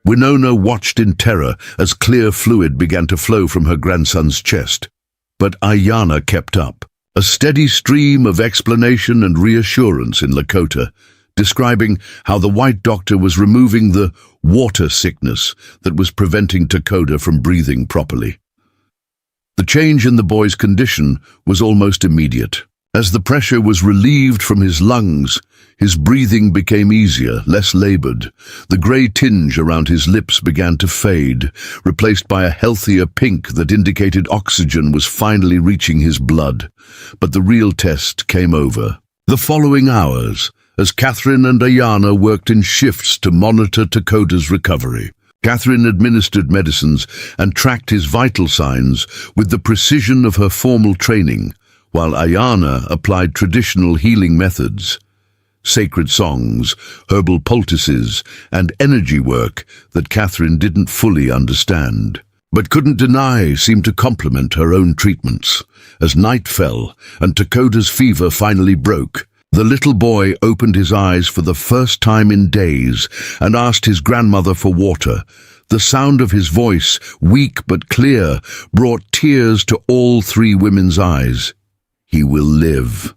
Winona watched in terror as clear fluid began to flow from her grandson's chest. But Ayanna kept up, a steady stream of explanation and reassurance in Lakota, describing how the white doctor was removing the water sickness that was preventing Dakota from breathing properly. The change in the boy's condition was almost immediate. As the pressure was relieved from his lungs, His breathing became easier, less labored. The grey tinge around his lips began to fade, replaced by a healthier pink that indicated oxygen was finally reaching his blood. But the real test came over. The following hours, as Catherine and Ayana worked in shifts to monitor Dakota's recovery. Catherine administered medicines and tracked his vital signs with the precision of her formal training, while Ayana applied traditional healing methods. Sacred songs, herbal poultices, and energy work that Catherine didn't fully understand, but couldn't deny seemed to complement her own treatments. As night fell and Dakota's fever finally broke, the little boy opened his eyes for the first time in days and asked his grandmother for water. The sound of his voice, weak but clear, brought tears to all three women's eyes. "He will live,"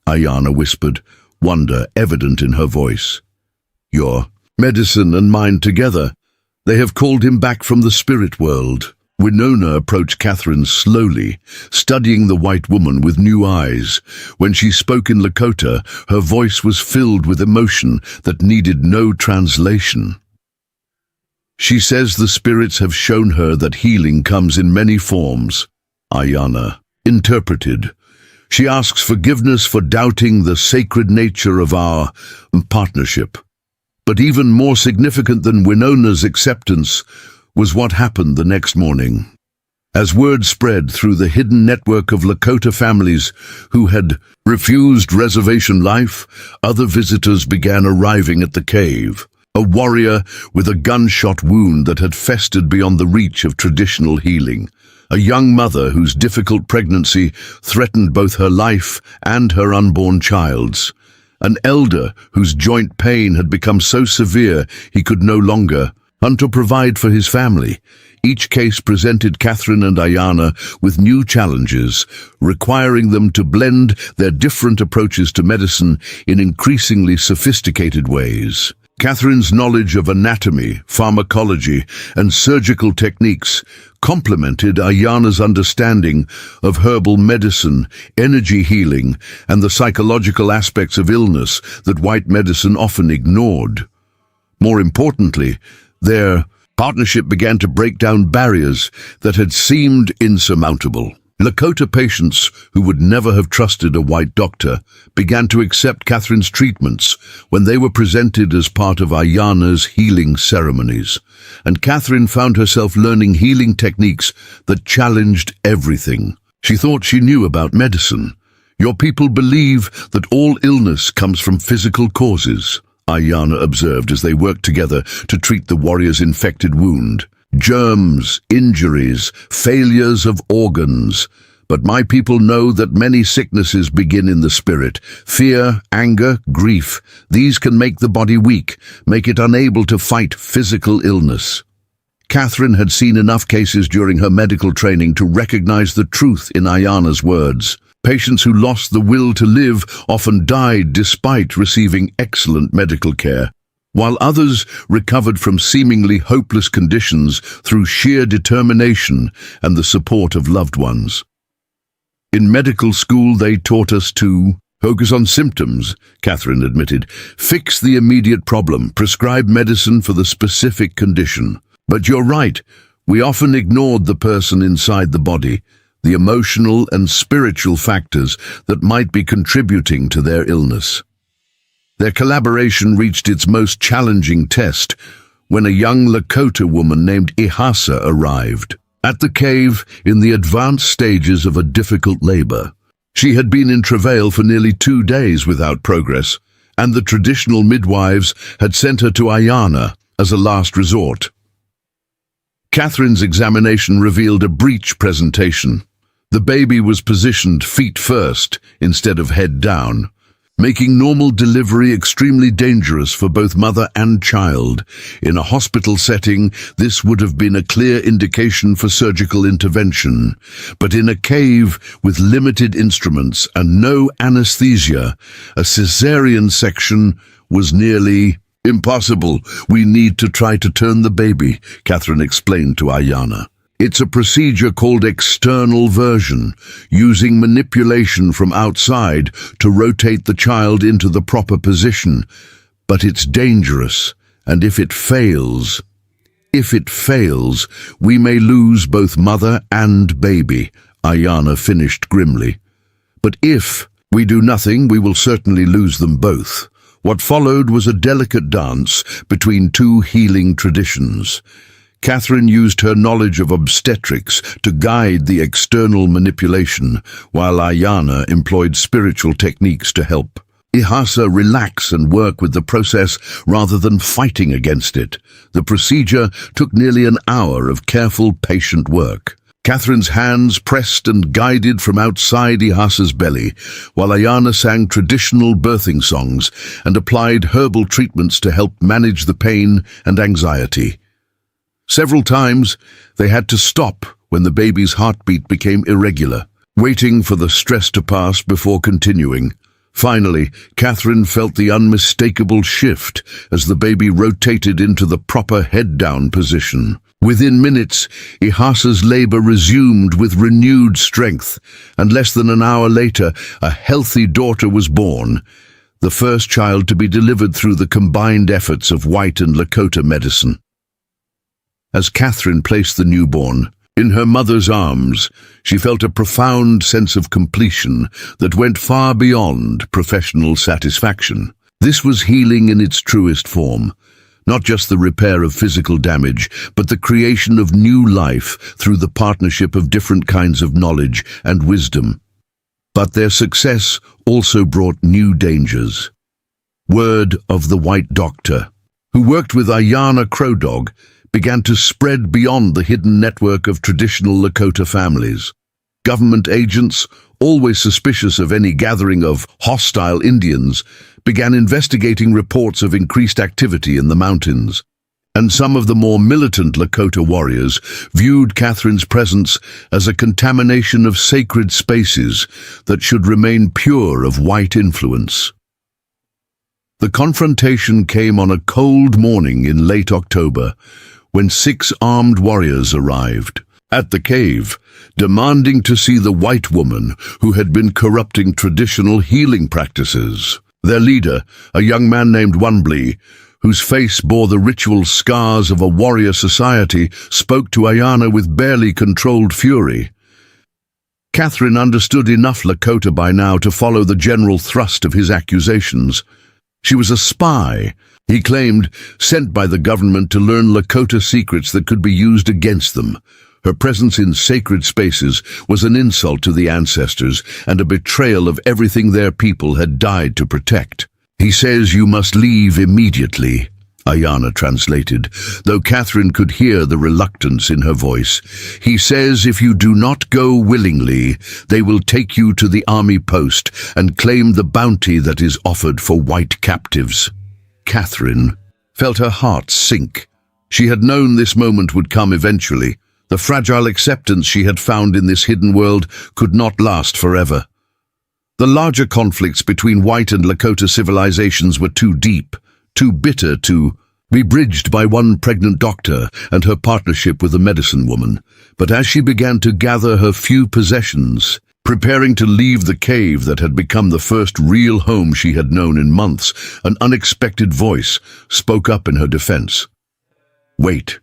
Ayana whispered, wonder evident in her voice. "Your medicine and mine together. They have called him back from the spirit world." Winona approached Catherine slowly, studying the white woman with new eyes. When she spoke in Lakota, her voice was filled with emotion that needed no translation. "She says the spirits have shown her that healing comes in many forms," Ayana interpreted. "She asks forgiveness for doubting the sacred nature of our partnership." But even more significant than Winona's acceptance was what happened the next morning. As word spread through the hidden network of Lakota families who had refused reservation life, other visitors began arriving at the cave. A warrior with a gunshot wound that had festered beyond the reach of traditional healing. A young mother whose difficult pregnancy threatened both her life and her unborn child's. An elder whose joint pain had become so severe he could no longer hunt or provide for his family. Each case presented Catherine and Ayana with new challenges, requiring them to blend their different approaches to medicine in increasingly sophisticated ways. Catherine's knowledge of anatomy, pharmacology, and surgical techniques complemented Ayana's understanding of herbal medicine, energy healing, and the psychological aspects of illness that white medicine often ignored. More importantly, their partnership began to break down barriers that had seemed insurmountable. Lakota patients who would never have trusted a white doctor began to accept Catherine's treatments when they were presented as part of Ayana's healing ceremonies, and Catherine found herself learning healing techniques that challenged everything she thought she knew about medicine. "Your people believe that all illness comes from physical causes," Ayana observed as they worked together to treat the warrior's infected wound. "Germs, injuries, failures of organs. But my people know that many sicknesses begin in the spirit. Fear, anger, grief. These can make the body weak, make it unable to fight physical illness." Catherine had seen enough cases during her medical training to recognize the truth in Ayana's words. Patients who lost the will to live often died despite receiving excellent medical care, while others recovered from seemingly hopeless conditions through sheer determination and the support of loved ones. "In medical school they taught us to focus on symptoms," Catherine admitted. "Fix the immediate problem, prescribe medicine for the specific condition. But you're right, we often ignored the person inside the body, the emotional and spiritual factors that might be contributing to their illness." Their collaboration reached its most challenging test when a young Lakota woman named Ihasa arrived at the cave in the advanced stages of a difficult labor. She had been in travail for nearly 2 days without progress, and the traditional midwives had sent her to Ayana as a last resort. Catherine's examination revealed a breech presentation. The baby was positioned feet first instead of head down, making normal delivery extremely dangerous for both mother and child. In a hospital setting, this would have been a clear indication for surgical intervention. But in a cave with limited instruments and no anesthesia, a cesarean section was nearly impossible. "We need to try to turn the baby," Catherine explained to Ayana. It's a procedure called external version, using manipulation from outside to rotate the child into the proper position. But it's dangerous, and if it fails, we may lose both mother and baby, Ayana finished grimly. But if we do nothing, we will certainly lose them both. What followed was a delicate dance between two healing traditions. Catherine used her knowledge of obstetrics to guide the external manipulation, while Ayana employed spiritual techniques to help Ihasa relax and work with the process rather than fighting against it. The procedure took nearly an hour of careful, patient work. Catherine's hands pressed and guided from outside Ihasa's belly, while Ayana sang traditional birthing songs and applied herbal treatments to help manage the pain and anxiety. Several times, they had to stop when the baby's heartbeat became irregular, waiting for the stress to pass before continuing. Finally, Catherine felt the unmistakable shift as the baby rotated into the proper head-down position. Within minutes, Ihasa's labor resumed with renewed strength, and less than an hour later, a healthy daughter was born, the first child to be delivered through the combined efforts of white and Lakota medicine. As Catherine placed the newborn in her mother's arms, she felt a profound sense of completion that went far beyond professional satisfaction. This was healing in its truest form, not just the repair of physical damage, but the creation of new life through the partnership of different kinds of knowledge and wisdom. But their success also brought new dangers. Word of the White Doctor, who worked with Ayana Crow Dog, began to spread beyond the hidden network of traditional Lakota families. Government agents, always suspicious of any gathering of hostile Indians, began investigating reports of increased activity in the mountains. And some of the more militant Lakota warriors viewed Catherine's presence as a contamination of sacred spaces that should remain pure of white influence. The confrontation came on a cold morning in late October, when 6 armed warriors arrived at the cave, demanding to see the white woman who had been corrupting traditional healing practices. Their leader, a young man named Wambly, whose face bore the ritual scars of a warrior society, spoke to Ayana with barely controlled fury. Catherine understood enough Lakota by now to follow the general thrust of his accusations. She was a spy, he claimed, sent by the government to learn Lakota secrets that could be used against them. Her presence in sacred spaces was an insult to the ancestors and a betrayal of everything their people had died to protect. "He says you must leave immediately," Ayana translated, though Catherine could hear the reluctance in her voice. "He says if you do not go willingly, they will take you to the army post and claim the bounty that is offered for white captives." Catherine felt her heart sink. She had known this moment would come eventually. The fragile acceptance she had found in this hidden world could not last forever. The larger conflicts between white and Lakota civilizations were too deep, too bitter to be bridged by one pregnant doctor and her partnership with a medicine woman. But as she began to gather her few possessions, preparing to leave the cave that had become the first real home she had known in months, an unexpected voice spoke up in her defense. "Wait."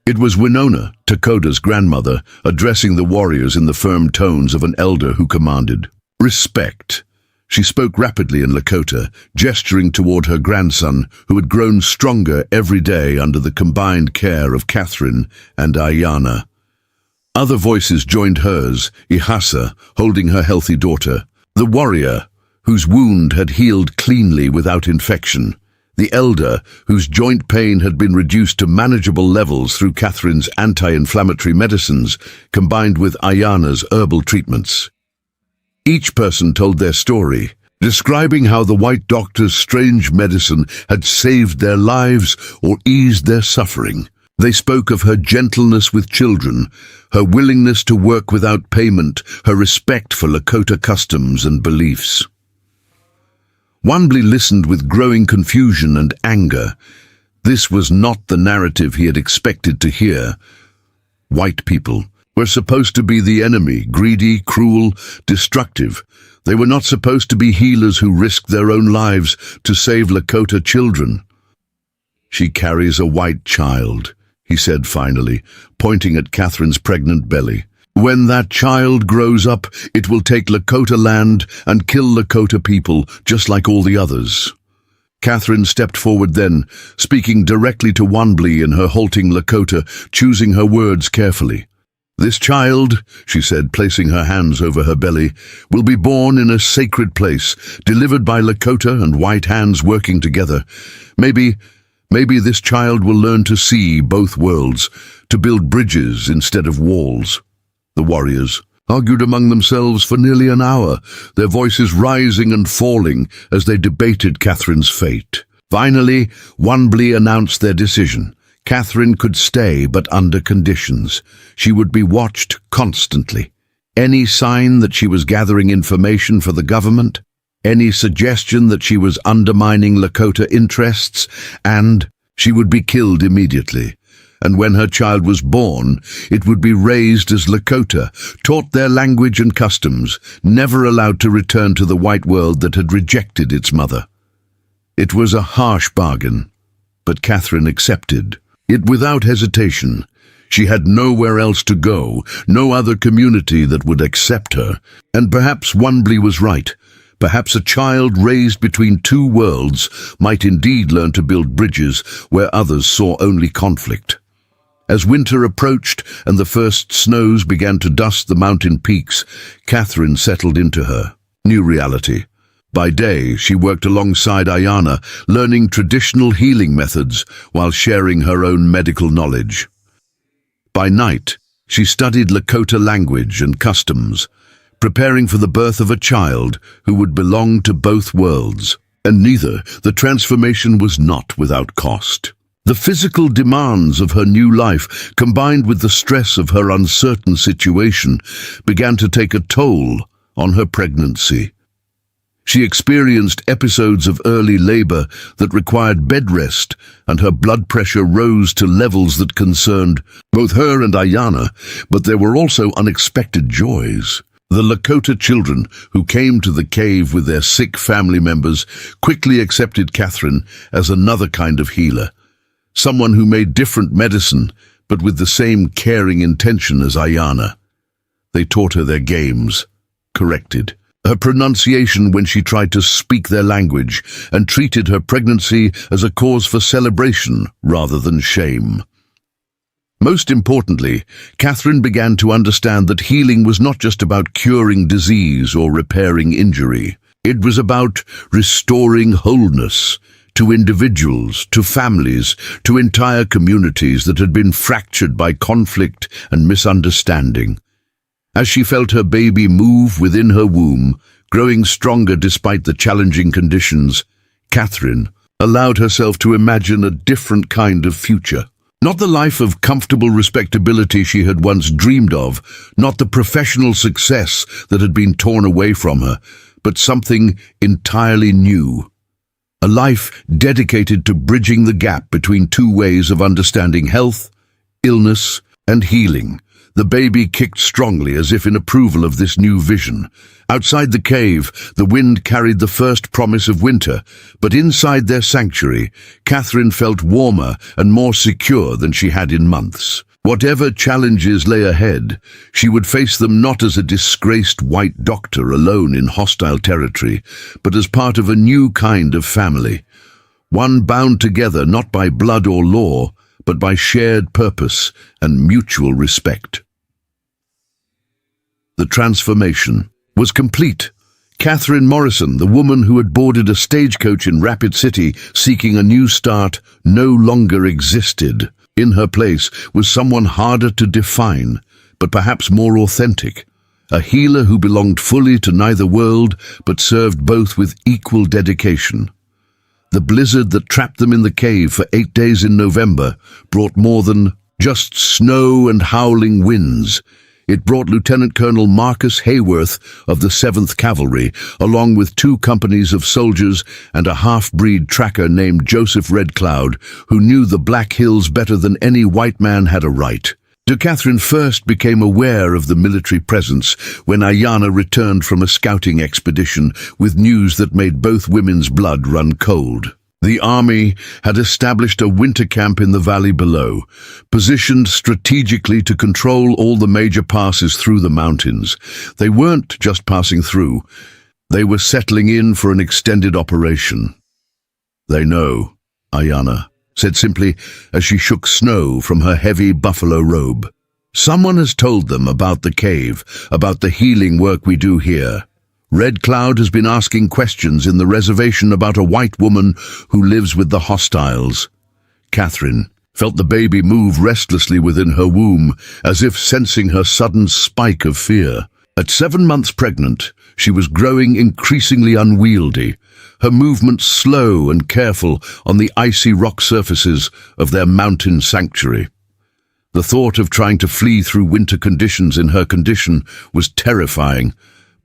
It was Winona, Dakota's grandmother, addressing the warriors in the firm tones of an elder who commanded, "Respect." She spoke rapidly in Lakota, gesturing toward her grandson, who had grown stronger every day under the combined care of Catherine and Ayana. Other voices joined hers, Ihasa, holding her healthy daughter, the warrior, whose wound had healed cleanly without infection, the elder, whose joint pain had been reduced to manageable levels through Catherine's anti-inflammatory medicines, combined with Ayana's herbal treatments. Each person told their story, describing how the white doctor's strange medicine had saved their lives or eased their suffering. They spoke of her gentleness with children, her willingness to work without payment, her respect for Lakota customs and beliefs. Wambly listened with growing confusion and anger. This was not the narrative he had expected to hear. White people were supposed to be the enemy, greedy, cruel, destructive. They were not supposed to be healers who risked their own lives to save Lakota children. "She carries a white child," he said finally, pointing at Catherine's pregnant belly. "When that child grows up, it will take Lakota land and kill Lakota people, just like all the others." Catherine stepped forward then, speaking directly to Wanblee in her halting Lakota, choosing her words carefully. "This child," she said, placing her hands over her belly, "will be born in a sacred place, delivered by Lakota and white hands working together. Maybe this child will learn to see both worlds, to build bridges instead of walls." The warriors argued among themselves for nearly an hour, their voices rising and falling as they debated Catherine's fate. Finally, Wanblee announced their decision. Catherine could stay, but under conditions. She would be watched constantly. Any sign that she was gathering information for the government, any suggestion that she was undermining Lakota interests, and she would be killed immediately. And when her child was born, it would be raised as Lakota, taught their language and customs, never allowed to return to the white world that had rejected its mother. It was a harsh bargain, but Catherine accepted it without hesitation. She had nowhere else to go, no other community that would accept her. And perhaps Wanblee was right. Perhaps a child raised between two worlds might indeed learn to build bridges where others saw only conflict. As winter approached and the first snows began to dust the mountain peaks, Catherine settled into her new reality. By day, she worked alongside Ayanna, learning traditional healing methods while sharing her own medical knowledge. By night, she studied Lakota language and customs, preparing for the birth of a child who would belong to both worlds. And neither, the transformation was not without cost. The physical demands of her new life, combined with the stress of her uncertain situation, began to take a toll on her pregnancy. She experienced episodes of early labor that required bed rest, and her blood pressure rose to levels that concerned both her and Ayanna, but there were also unexpected joys. The Lakota children who came to the cave with their sick family members quickly accepted Catherine as another kind of healer, someone who made different medicine, but with the same caring intention as Ayanna. They taught her their games, corrected her pronunciation when she tried to speak their language, and treated her pregnancy as a cause for celebration rather than shame. Most importantly, Catherine began to understand that healing was not just about curing disease or repairing injury. It was about restoring wholeness to individuals, to families, to entire communities that had been fractured by conflict and misunderstanding. As she felt her baby move within her womb, growing stronger despite the challenging conditions, Catherine allowed herself to imagine a different kind of future. Not the life of comfortable respectability she had once dreamed of, not the professional success that had been torn away from her, but something entirely new. A life dedicated to bridging the gap between two ways of understanding health, illness, and healing. The baby kicked strongly as if in approval of this new vision. Outside the cave, the wind carried the first promise of winter, but inside their sanctuary, Catherine felt warmer and more secure than she had in months. Whatever challenges lay ahead, she would face them not as a disgraced white doctor alone in hostile territory, but as part of a new kind of family, one bound together not by blood or law, but by shared purpose and mutual respect. The transformation was complete. Catherine Morrison, the woman who had boarded a stagecoach in Rapid City seeking a new start, no longer existed. In her place was someone harder to define, but perhaps more authentic. A healer who belonged fully to neither world, but served both with equal dedication. The blizzard that trapped them in the cave for 8 days in November brought more than just snow and howling winds. It brought Lieutenant Colonel Marcus Hayworth of the 7th Cavalry, along with 2 companies of soldiers and a half-breed tracker named Joseph Red Cloud, who knew the Black Hills better than any white man had a right. Catherine first became aware of the military presence when Ayana returned from a scouting expedition with news that made both women's blood run cold. The army had established a winter camp in the valley below, positioned strategically to control all the major passes through the mountains. They weren't just passing through, they were settling in for an extended operation. "They know," Ayana said simply as she shook snow from her heavy buffalo robe. "Someone has told them about the cave, about the healing work we do here. Red Cloud has been asking questions in the reservation about a white woman who lives with the hostiles." Catherine felt the baby move restlessly within her womb, as if sensing her sudden spike of fear. At 7 months pregnant, she was growing increasingly unwieldy, her movements slow and careful on the icy rock surfaces of their mountain sanctuary. The thought of trying to flee through winter conditions in her condition was terrifying,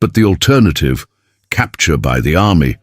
but the alternative, capture by the army,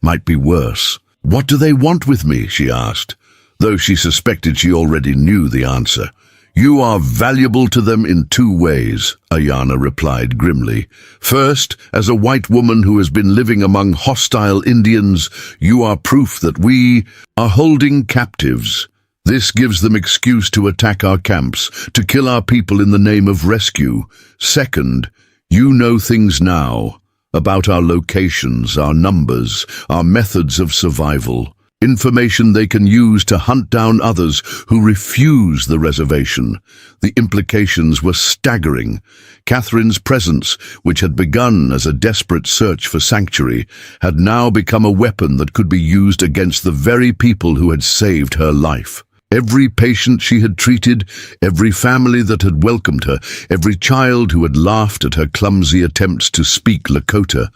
might be worse. "What do they want with me?" she asked, though she suspected she already knew the answer. "You are valuable to them in 2 ways, Ayana replied grimly. "First, as a white woman who has been living among hostile Indians, you are proof that we are holding captives. This gives them excuse to attack our camps, to kill our people in the name of rescue. Second, you know things now about our locations, our numbers, our methods of survival. Information they can use to hunt down others who refuse the reservation." The implications were staggering. Catherine's presence, which had begun as a desperate search for sanctuary, had now become a weapon that could be used against the very people who had saved her life. Every patient she had treated, every family that had welcomed her, every child who had laughed at her clumsy attempts to speak Lakota,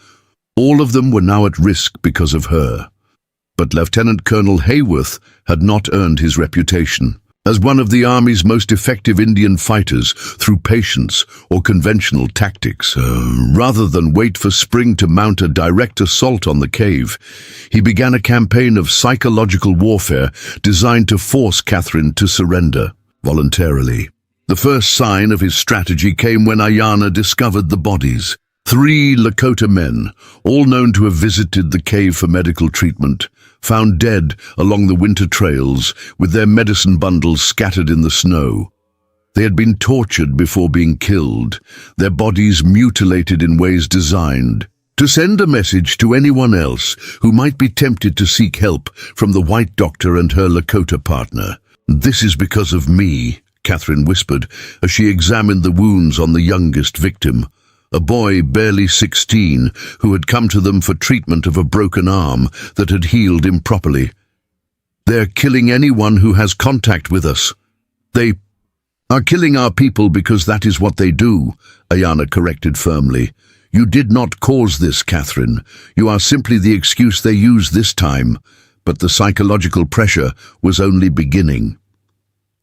all of them were now at risk because of her. But Lieutenant Colonel Hayworth had not earned his reputation as one of the Army's most effective Indian fighters through patience or conventional tactics. Rather than wait for spring to mount a direct assault on the cave, he began a campaign of psychological warfare designed to force Catherine to surrender voluntarily. The first sign of his strategy came when Ayana discovered the bodies. 3 Lakota men, all known to have visited the cave for medical treatment, found dead along the winter trails with their medicine bundles scattered in the snow. They had been tortured before being killed, their bodies mutilated in ways designed to send a message to anyone else who might be tempted to seek help from the white doctor and her Lakota partner. "This is because of me," Catherine whispered as she examined the wounds on the youngest victim, a boy barely 16 who had come to them for treatment of a broken arm that had healed improperly. "They're killing anyone who has contact with us. They are killing our people because that is what they do," Ayana corrected firmly. "You did not cause this, Catherine. You are simply the excuse they use this time." But the psychological pressure was only beginning.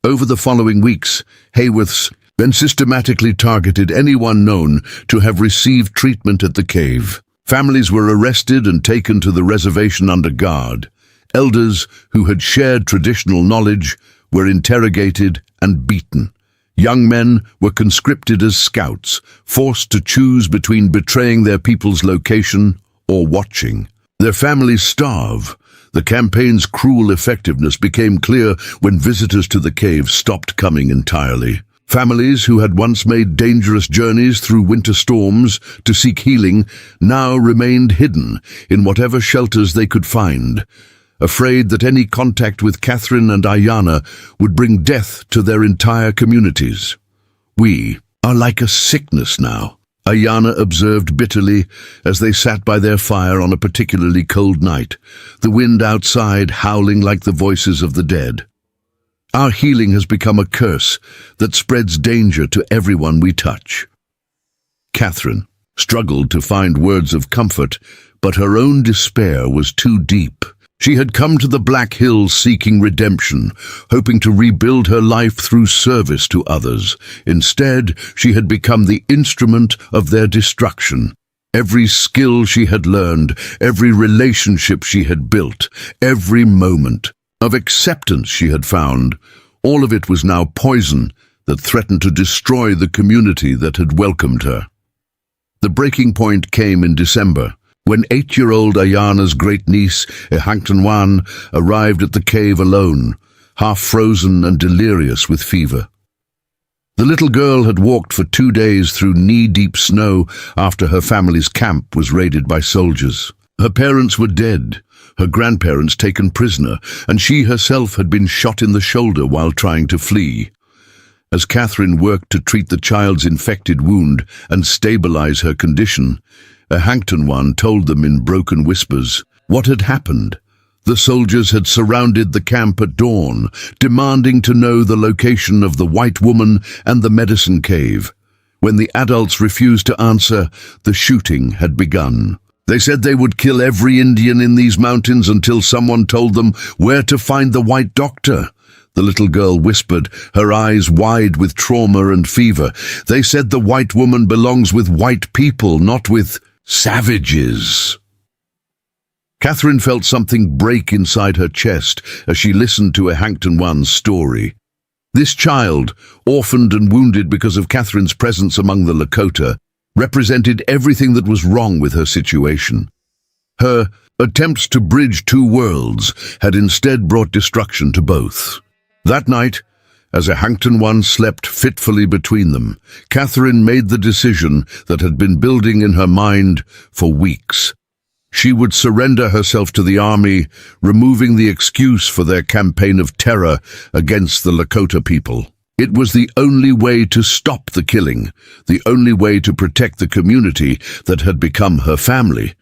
Over the following weeks, Hayworth's then systematically targeted anyone known to have received treatment at the cave. Families were arrested and taken to the reservation under guard. Elders who had shared traditional knowledge were interrogated and beaten. Young men were conscripted as scouts, forced to choose between betraying their people's location or watching. Their families starve. The campaign's cruel effectiveness became clear when visitors to the cave stopped coming entirely. Families who had once made dangerous journeys through winter storms to seek healing now remained hidden in whatever shelters they could find, afraid that any contact with Catherine and Ayana would bring death to their entire communities. "We are like a sickness now," Ayana observed bitterly as they sat by their fire on a particularly cold night, the wind outside howling like the voices of the dead. "Our healing has become a curse that spreads danger to everyone we touch." Catherine struggled to find words of comfort, but her own despair was too deep. She had come to the Black Hills seeking redemption, hoping to rebuild her life through service to others. Instead, she had become the instrument of their destruction. Every skill she had learned, every relationship she had built, every moment of acceptance she had found, all of it was now poison that threatened to destroy the community that had welcomed her. The breaking point came in December, when 8-year-old Ayana's great niece, Ehangtanwan, arrived at the cave alone, half frozen and delirious with fever. The little girl had walked for 2 days through knee-deep snow after her family's camp was raided by soldiers. Her parents were dead, her grandparents taken prisoner, and she herself had been shot in the shoulder while trying to flee. As Catherine worked to treat the child's infected wound and stabilize her condition, Ehangtanwan told them in broken whispers what had happened. The soldiers had surrounded the camp at dawn, demanding to know the location of the white woman and the medicine cave. When the adults refused to answer, the shooting had begun. They said they would kill every Indian in these mountains until someone told them where to find the white doctor. The little girl whispered, her eyes wide with trauma and fever. They said the white woman belongs with white people, not with savages. Catherine felt something break inside her chest as she listened to Ehangtanwan's story. This child, orphaned and wounded because of Catherine's presence among the Lakota, represented everything that was wrong with her situation. Her attempts to bridge two worlds had instead brought destruction to both. That night, as Ehangtanwan slept fitfully between them, Catherine made the decision that had been building in her mind for weeks. She would surrender herself to the army, removing the excuse for their campaign of terror against the Lakota people. It was the only way to stop the killing, the only way to protect the community that had become her family.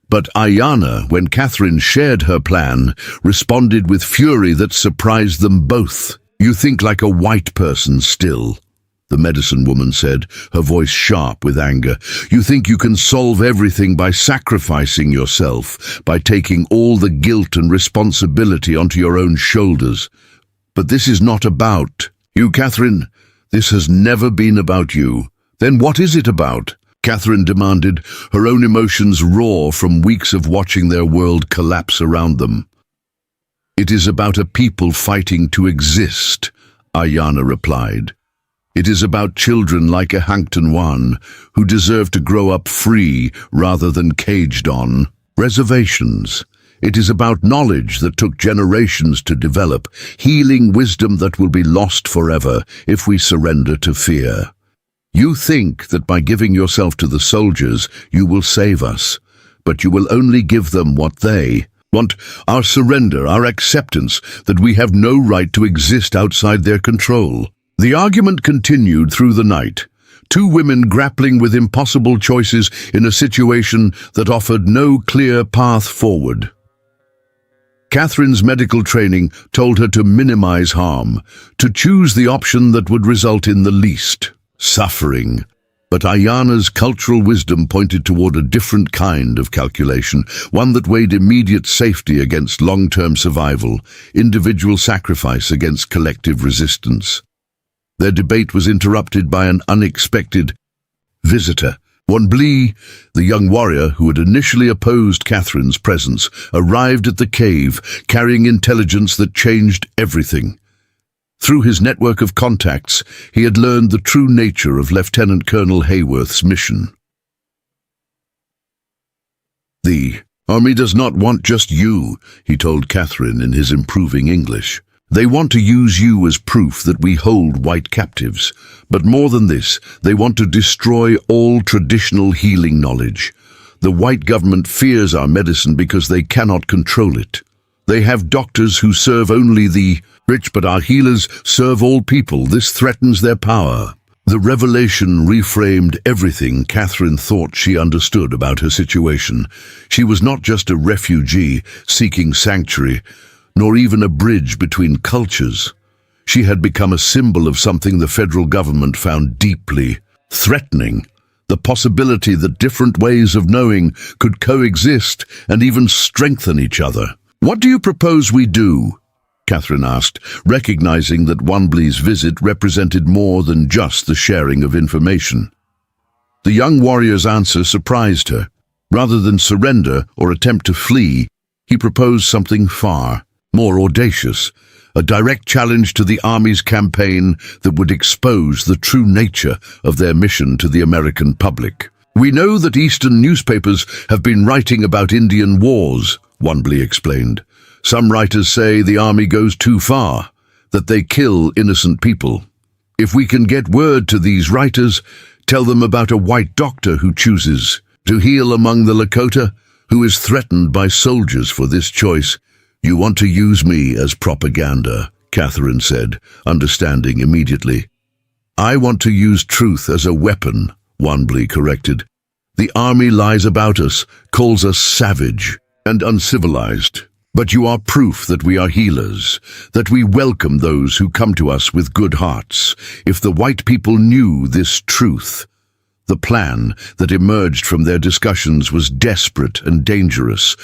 But Ayana, when Catherine shared her plan, responded with fury that surprised them both. "You think like a white person still," the medicine woman said, her voice sharp with anger. "You think you can solve everything by sacrificing yourself, by taking all the guilt and responsibility onto your own shoulders. But this is not about you, Catherine. This has never been about you. Then what is it about?" Catherine demanded, her own emotions raw from weeks of watching their world collapse around them. "It is about a people fighting to exist," Ayana replied. "It is about children like Ehangtanwan, who deserve to grow up free rather than caged on reservations. It is about knowledge that took generations to develop, healing wisdom that will be lost forever if we surrender to fear. You think that by giving yourself to the soldiers, you will save us, but you will only give them what they want, our surrender, our acceptance that we have no right to exist outside their control." The argument continued through the night, two women grappling with impossible choices in a situation that offered no clear path forward. Catherine's medical training told her to minimize harm, to choose the option that would result in the least suffering. But Ayana's cultural wisdom pointed toward a different kind of calculation, one that weighed immediate safety against long-term survival, individual sacrifice against collective resistance. Their debate was interrupted by an unexpected visitor. Wanblee, the young warrior who had initially opposed Catherine's presence, arrived at the cave carrying intelligence that changed everything. Through his network of contacts, he had learned the true nature of Lieutenant Colonel Hayworth's mission. "The army does not want just you," he told Catherine in his improving English. "They want to use you as proof that we hold white captives. But more than this, they want to destroy all traditional healing knowledge. The white government fears our medicine because they cannot control it. They have doctors who serve only the rich, but our healers serve all people. This threatens their power." The revelation reframed everything Catherine thought she understood about her situation. She was not just a refugee seeking sanctuary, nor even a bridge between cultures. She had become a symbol of something the federal government found deeply threatening: the possibility that different ways of knowing could coexist and even strengthen each other. "What do you propose we do?" Catherine asked, recognizing that Wanblee's visit represented more than just the sharing of information. The young warrior's answer surprised her. Rather than surrender or attempt to flee, he proposed something far more audacious: a direct challenge to the Army's campaign that would expose the true nature of their mission to the American public. "We know that Eastern newspapers have been writing about Indian wars," Wanbley explained. "Some writers say the Army goes too far, that they kill innocent people. If we can get word to these writers, tell them about a white doctor who chooses to heal among the Lakota, who is threatened by soldiers for this choice. You want to use me as propaganda," Catherine said, understanding immediately. "I want to use truth as a weapon," Wanbley corrected. "The Army lies about us, calls us savage and uncivilized. But you are proof that we are healers, that we welcome those who come to us with good hearts. If the white people knew this truth..." The plan that emerged from their discussions was desperate and dangerous,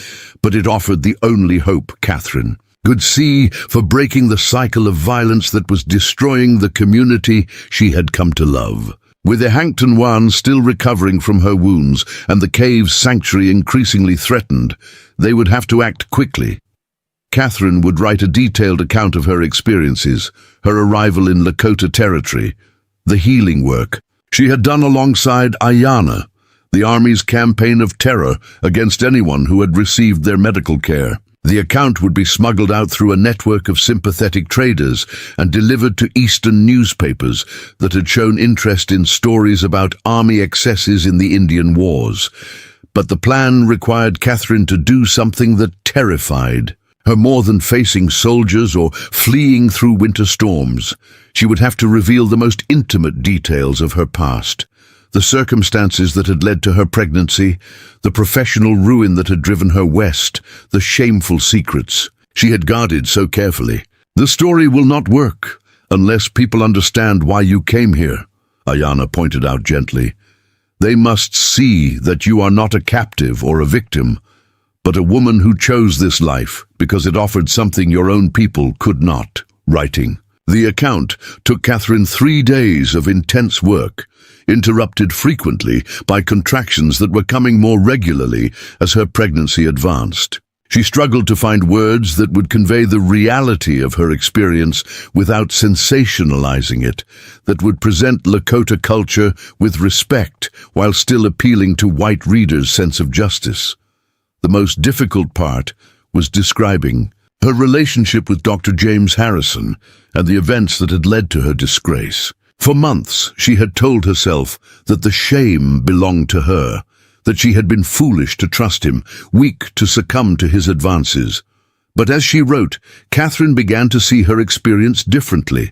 but it offered the only hope Catherine could see for breaking the cycle of violence that was destroying the community she had come to love. With the Hankton Wan still recovering from her wounds and the cave's sanctuary increasingly threatened, they would have to act quickly. Catherine would write a detailed account of her experiences, her arrival in Lakota territory, the healing work she had done alongside Ayanna, the Army's campaign of terror against anyone who had received their medical care. The account would be smuggled out through a network of sympathetic traders and delivered to Eastern newspapers that had shown interest in stories about Army excesses in the Indian Wars. But the plan required Catherine to do something that terrified her more than facing soldiers or fleeing through winter storms. She would have to reveal the most intimate details of her past. The circumstances that had led to her pregnancy, the professional ruin that had driven her west, the shameful secrets she had guarded so carefully. "The story will not work unless people understand why you came here," Ayanna pointed out gently. "They must see that you are not a captive or a victim, but a woman who chose this life because it offered something your own people could not." Writing the account took Catherine 3 days of intense work, interrupted frequently by contractions that were coming more regularly as her pregnancy advanced. She struggled to find words that would convey the reality of her experience without sensationalizing it, that would present Lakota culture with respect while still appealing to white readers' sense of justice. The most difficult part was describing her relationship with Dr. James Harrison and the events that had led to her disgrace. For months, she had told herself that the shame belonged to her, that she had been foolish to trust him, weak to succumb to his advances. But as she wrote, Catherine began to see her experience differently,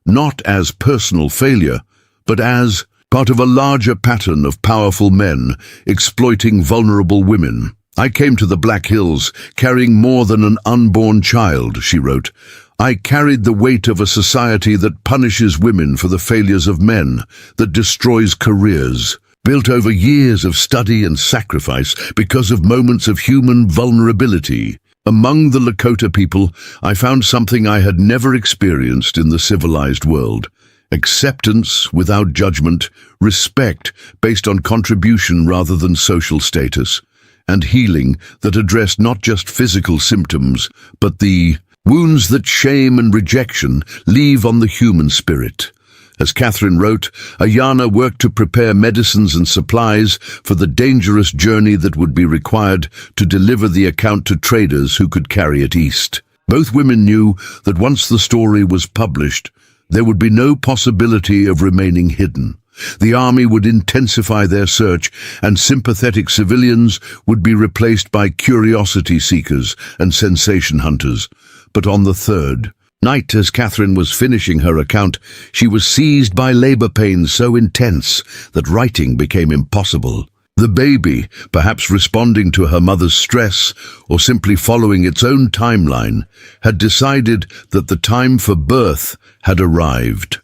not as personal failure, but as part of a larger pattern of powerful men exploiting vulnerable women. "I came to the Black Hills carrying more than an unborn child," she wrote. "I carried the weight of a society that punishes women for the failures of men, that destroys careers, built over years of study and sacrifice because of moments of human vulnerability. Among the Lakota people, I found something I had never experienced in the civilized world. Acceptance without judgment, respect based on contribution rather than social status, and healing that addressed not just physical symptoms, but the wounds that shame and rejection leave on the human spirit." As Catherine wrote, Ayanna worked to prepare medicines and supplies for the dangerous journey that would be required to deliver the account to traders who could carry it east. Both women knew that once the story was published, there would be no possibility of remaining hidden. The Army would intensify their search, and sympathetic civilians would be replaced by curiosity seekers and sensation hunters. But on the third night, as Catherine was finishing her account, she was seized by labor pains so intense that writing became impossible. The baby, perhaps responding to her mother's stress or simply following its own timeline, had decided that the time for birth had arrived.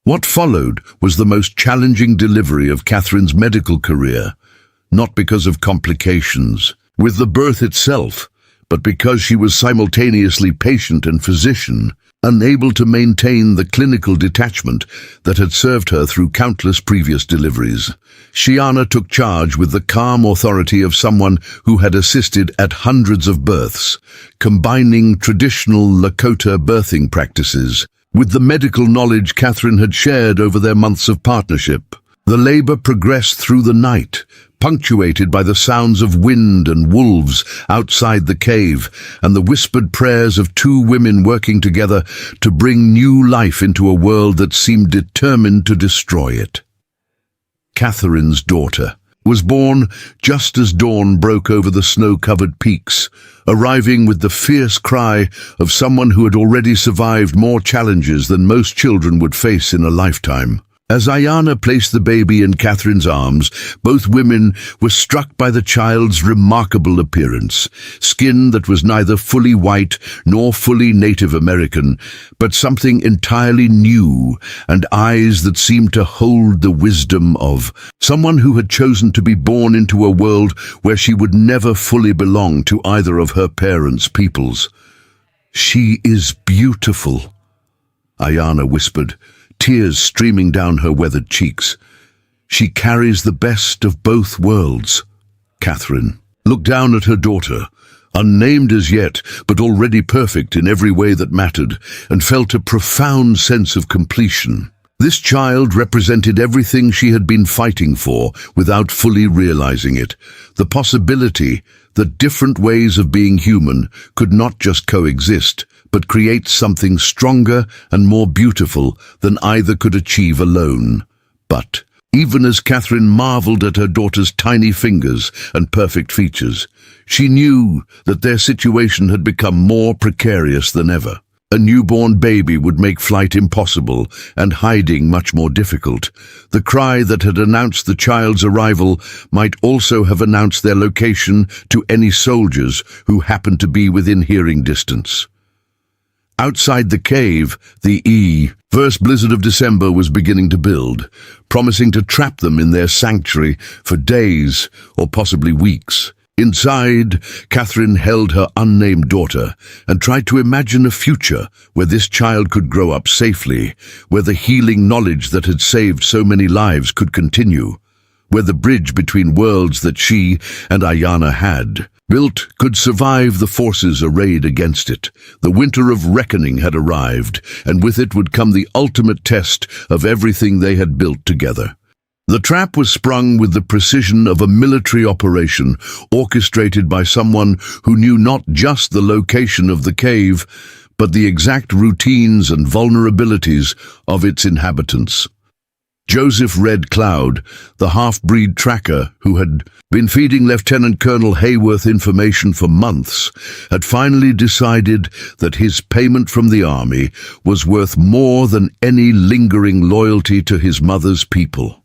What followed was the most challenging delivery of Catherine's medical career, not because of complications with the birth itself, but because she was simultaneously patient and physician. unable to maintain the clinical detachment that had served her through countless previous deliveries. Shappa took charge with the calm authority of someone who had assisted at hundreds of births, combining traditional Lakota birthing practices with the medical knowledge Catherine had shared over their months of partnership. The labor progressed through the night, punctuated by the sounds of wind and wolves outside the cave and the whispered prayers of two women working together to bring new life into a world that seemed determined to destroy it. Catherine's daughter was born just as dawn broke over the snow-covered peaks, arriving with the fierce cry of someone who had already survived more challenges than most children would face in a lifetime. As Ayanna placed the baby in Catherine's arms, both women were struck by the child's remarkable appearance. Skin that was neither fully white nor fully Native American, but something entirely new, and eyes that seemed to hold the wisdom of someone who had chosen to be born into a world where she would never fully belong to either of her parents' peoples. "She is beautiful," Ayanna whispered, tears streaming down her weathered cheeks. "She carries the best of both worlds." Catherine looked down at her daughter, unnamed as yet, but already perfect in every way that mattered, and felt a profound sense of completion. This child represented everything she had been fighting for without fully realizing it. The possibility that different ways of being human could not just coexist, but create something stronger and more beautiful than either could achieve alone. But even as Catherine marveled at her daughter's tiny fingers and perfect features, she knew that their situation had become more precarious than ever. A newborn baby would make flight impossible and hiding much more difficult. The cry that had announced the child's arrival might also have announced their location to any soldiers who happened to be within hearing distance. Outside the cave, the first blizzard of December was beginning to build, promising to trap them in their sanctuary for days or possibly weeks. Inside, Catherine held her unnamed daughter and tried to imagine a future where this child could grow up safely, where the healing knowledge that had saved so many lives could continue, where the bridge between worlds that she and Ayanna had built could survive the forces arrayed against it. The winter of reckoning had arrived, and with it would come the ultimate test of everything they had built together. The trap was sprung with the precision of a military operation orchestrated by someone who knew not just the location of the cave, but the exact routines and vulnerabilities of its inhabitants. Joseph Red Cloud, the half-breed tracker who had been feeding Lieutenant Colonel Hayworth information for months, had finally decided that his payment from the army was worth more than any lingering loyalty to his mother's people.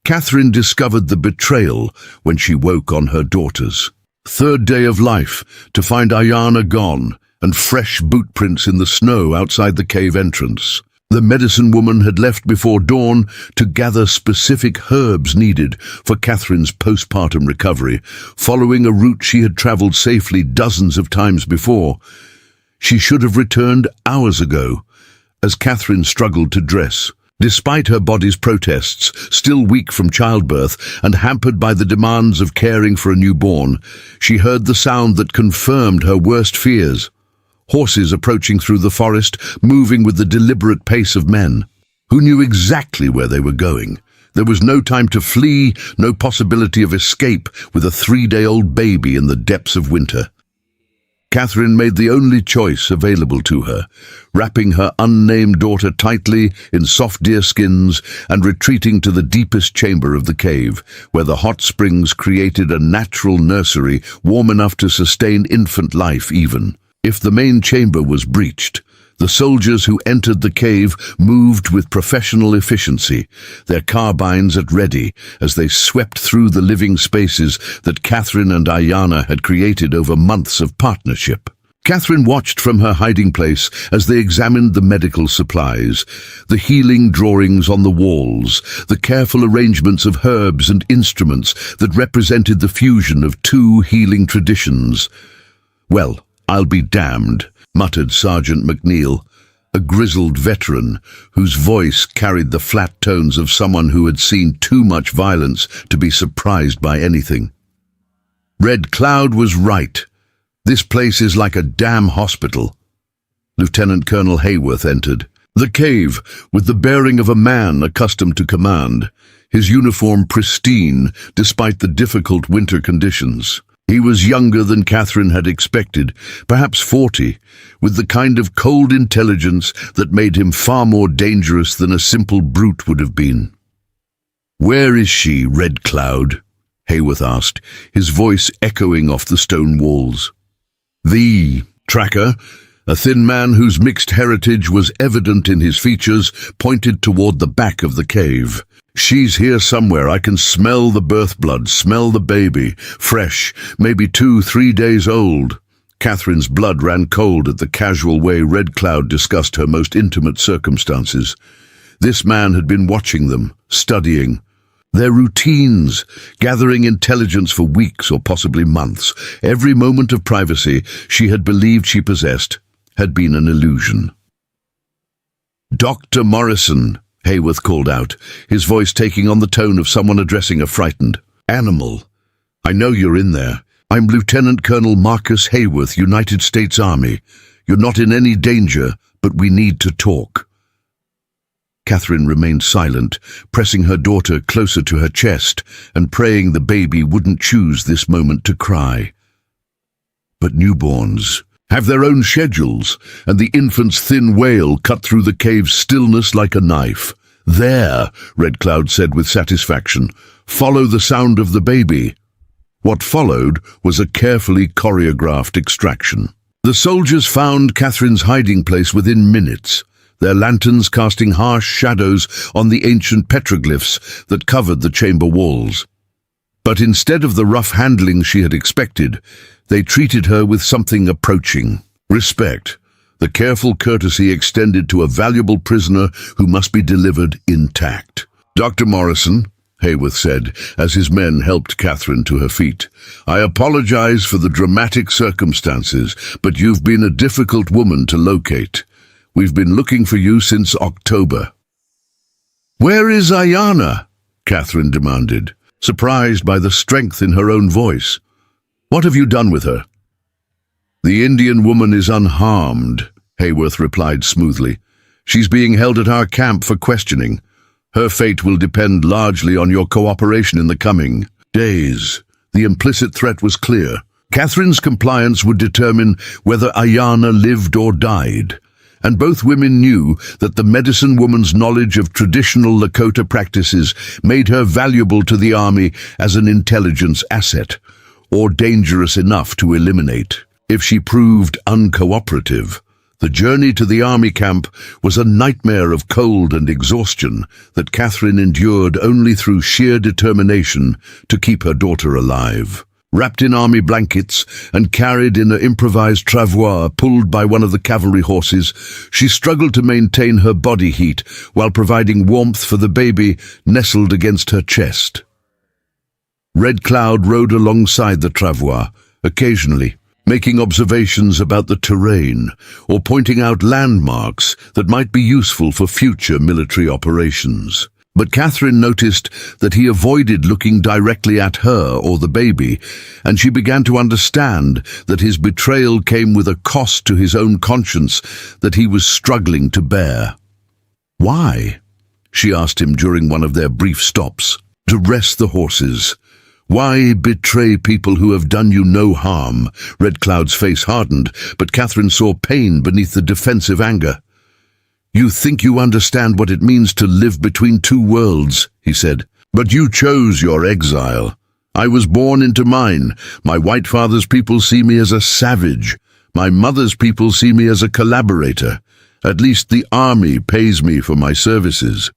Catherine discovered the betrayal when she woke on her daughter's third day of life to find Ayanna gone and fresh boot prints in the snow outside the cave entrance. The medicine woman had left before dawn to gather specific herbs needed for Catherine's postpartum recovery, following a route she had traveled safely dozens of times before. She should have returned hours ago, as Catherine struggled to dress. Despite her body's protests, still weak from childbirth and hampered by the demands of caring for a newborn, she heard the sound that confirmed her worst fears. Horses approaching through the forest, moving with the deliberate pace of men who knew exactly where they were going. There was no time to flee, no possibility of escape with a 3-day-old baby in the depths of winter. Catherine made the only choice available to her, wrapping her unnamed daughter tightly in soft deerskins and retreating to the deepest chamber of the cave, where the hot springs created a natural nursery warm enough to sustain infant life even if the main chamber was breached. The soldiers who entered the cave moved with professional efficiency, their carbines at ready as they swept through the living spaces that Catherine and Ayanna had created over months of partnership. Catherine watched from her hiding place as they examined the medical supplies, the healing drawings on the walls, the careful arrangements of herbs and instruments that represented the fusion of two healing traditions. Well, "I'll be damned," muttered Sergeant McNeil, a grizzled veteran whose voice carried the flat tones of someone who had seen too much violence to be surprised by anything. Red Cloud was right. This place is like a damn hospital. Lieutenant Colonel Hayworth entered the cave with the bearing of a man accustomed to command, his uniform pristine despite the difficult winter conditions. He was younger than Catherine had expected, perhaps 40, with the kind of cold intelligence that made him far more dangerous than a simple brute would have been. "Where is she, Red Cloud?" Hayworth asked, his voice echoing off the stone walls. The tracker, a thin man whose mixed heritage was evident in his features, pointed toward the back of the cave. "She's here somewhere. I can smell the birth blood, smell the baby, fresh, maybe 2-3 days old." Catherine's blood ran cold at the casual way Red Cloud discussed her most intimate circumstances. This man had been watching them, studying their routines, gathering intelligence for weeks or possibly months. Every moment of privacy she had believed she possessed had been an illusion. "Dr. Morrison," Hayworth called out, his voice taking on the tone of someone addressing a frightened animal. "I know you're in there. I'm Lieutenant Colonel Marcus Hayworth, United States Army. You're not in any danger, but we need to talk." Catherine remained silent, pressing her daughter closer to her chest and praying the baby wouldn't choose this moment to cry. But newborns have their own schedules, and the infant's thin wail cut through the cave's stillness like a knife. "There," Red Cloud said with satisfaction. "Follow the sound of the baby." What followed was a carefully choreographed extraction. The soldiers found Catherine's hiding place within minutes, their lanterns casting harsh shadows on the ancient petroglyphs that covered the chamber walls. But instead of the rough handling she had expected, they treated her with something approaching respect, the careful courtesy extended to a valuable prisoner who must be delivered intact. "Dr. Morrison," Hayworth said, as his men helped Catherine to her feet, "I apologize for the dramatic circumstances, but you've been a difficult woman to locate. We've been looking for you since October." "Where is Ayana?" Catherine demanded, surprised by the strength in her own voice. "What have you done with her?" "The Indian woman is unharmed," Hayworth replied smoothly. "She's being held at our camp for questioning. Her fate will depend largely on your cooperation in the coming days." The implicit threat was clear. Catherine's compliance would determine whether Ayana lived or died, and both women knew that the medicine woman's knowledge of traditional Lakota practices made her valuable to the army as an intelligence asset, or dangerous enough to eliminate. If she proved uncooperative, the journey to the army camp was a nightmare of cold and exhaustion that Catherine endured only through sheer determination to keep her daughter alive. Wrapped in army blankets and carried in an improvised travois pulled by one of the cavalry horses, she struggled to maintain her body heat while providing warmth for the baby nestled against her chest. Red Cloud rode alongside the travois, occasionally making observations about the terrain or pointing out landmarks that might be useful for future military operations. But Catherine noticed that he avoided looking directly at her or the baby, and she began to understand that his betrayal came with a cost to his own conscience that he was struggling to bear. "Why?" she asked him during one of their brief stops. "To rest the horses. Why betray people who have done you no harm?" Red Cloud's face hardened, but Catherine saw pain beneath the defensive anger. "You think you understand what it means to live between two worlds," he said. "But you chose your exile. I was born into mine. My white father's people see me as a savage. My mother's people see me as a collaborator. At least the army pays me for my services."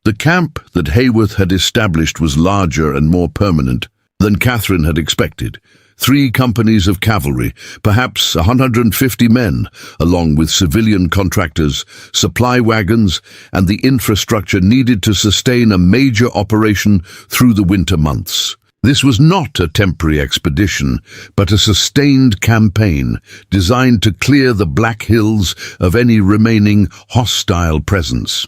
The camp that Hayworth had established was larger and more permanent than Catherine had expected. 3 companies of cavalry, perhaps 150 men, along with civilian contractors, supply wagons, and the infrastructure needed to sustain a major operation through the winter months. This was not a temporary expedition, but a sustained campaign designed to clear the Black Hills of any remaining hostile presence.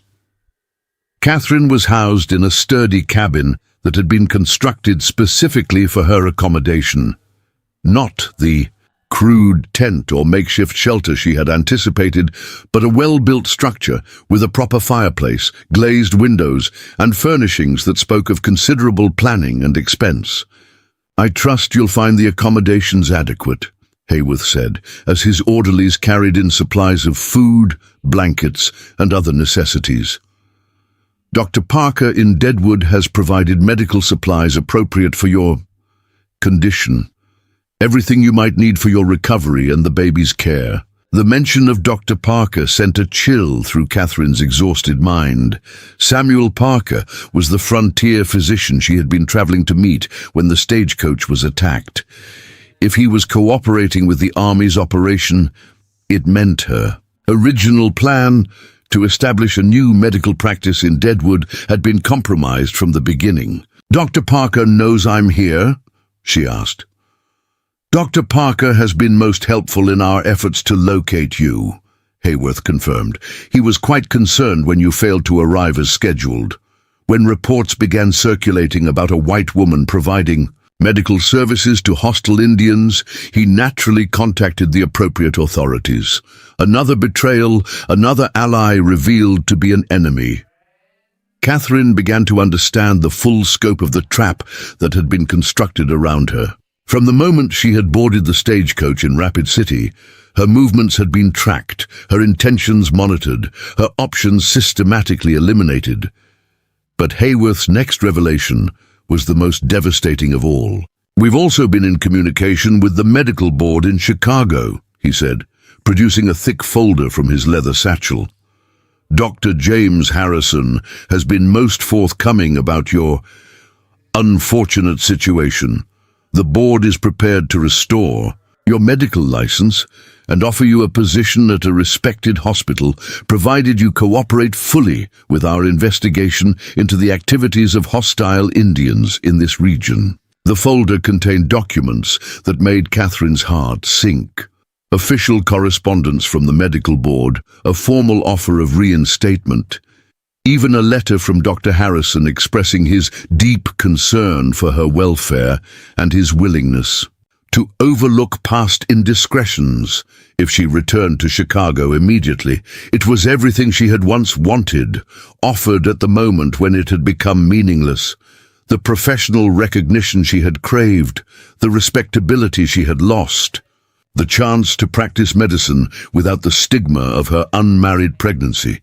Catherine was housed in a sturdy cabin that had been constructed specifically for her accommodation, not the crude tent or makeshift shelter she had anticipated, but a well-built structure with a proper fireplace, glazed windows, and furnishings that spoke of considerable planning and expense. "I trust you'll find the accommodations adequate," Hayworth said, as his orderlies carried in supplies of food, blankets, and other necessities. "Dr. Parker in Deadwood has provided medical supplies appropriate for your condition. Everything you might need for your recovery and the baby's care." The mention of Dr. Parker sent a chill through Catherine's exhausted mind. Samuel Parker was the frontier physician she had been traveling to meet when the Stagecoach was attacked. If he was cooperating with the Army's operation, it meant her original plan to establish a new medical practice in Deadwood had been compromised from the beginning. "Dr. Parker knows I'm here?" she asked. "Dr. Parker has been most helpful in our efforts to locate you," Hayworth confirmed. "He was quite concerned when you failed to arrive as scheduled. When reports began circulating about a white woman providing medical services to hostile Indians, he naturally contacted the appropriate authorities. Another betrayal, another ally revealed to be an enemy." Catherine began to understand the full scope of the trap that had been constructed around her. From the moment she had boarded the Stagecoach in Rapid City, her movements had been tracked, her intentions monitored, her options systematically eliminated. But Hayworth's next revelation was the most devastating of all. "We've also been in communication with the medical board in Chicago," he said, producing a thick folder from his leather satchel. "Dr. James Harrison has been most forthcoming about your unfortunate situation. The board is prepared to restore your medical license and offer you a position at a respected hospital, provided you cooperate fully with our investigation into the activities of hostile Indians in this region." The folder contained documents that made Catherine's heart sink. Official correspondence from the medical board, a formal offer of reinstatement, even a letter from Dr. Harrison expressing his deep concern for her welfare and his willingness to overlook past indiscretions if she returned to Chicago immediately. It was everything she had once wanted, offered at the moment when it had become meaningless. The professional recognition she had craved, the respectability she had lost, the chance to practice medicine without the stigma of her unmarried pregnancy.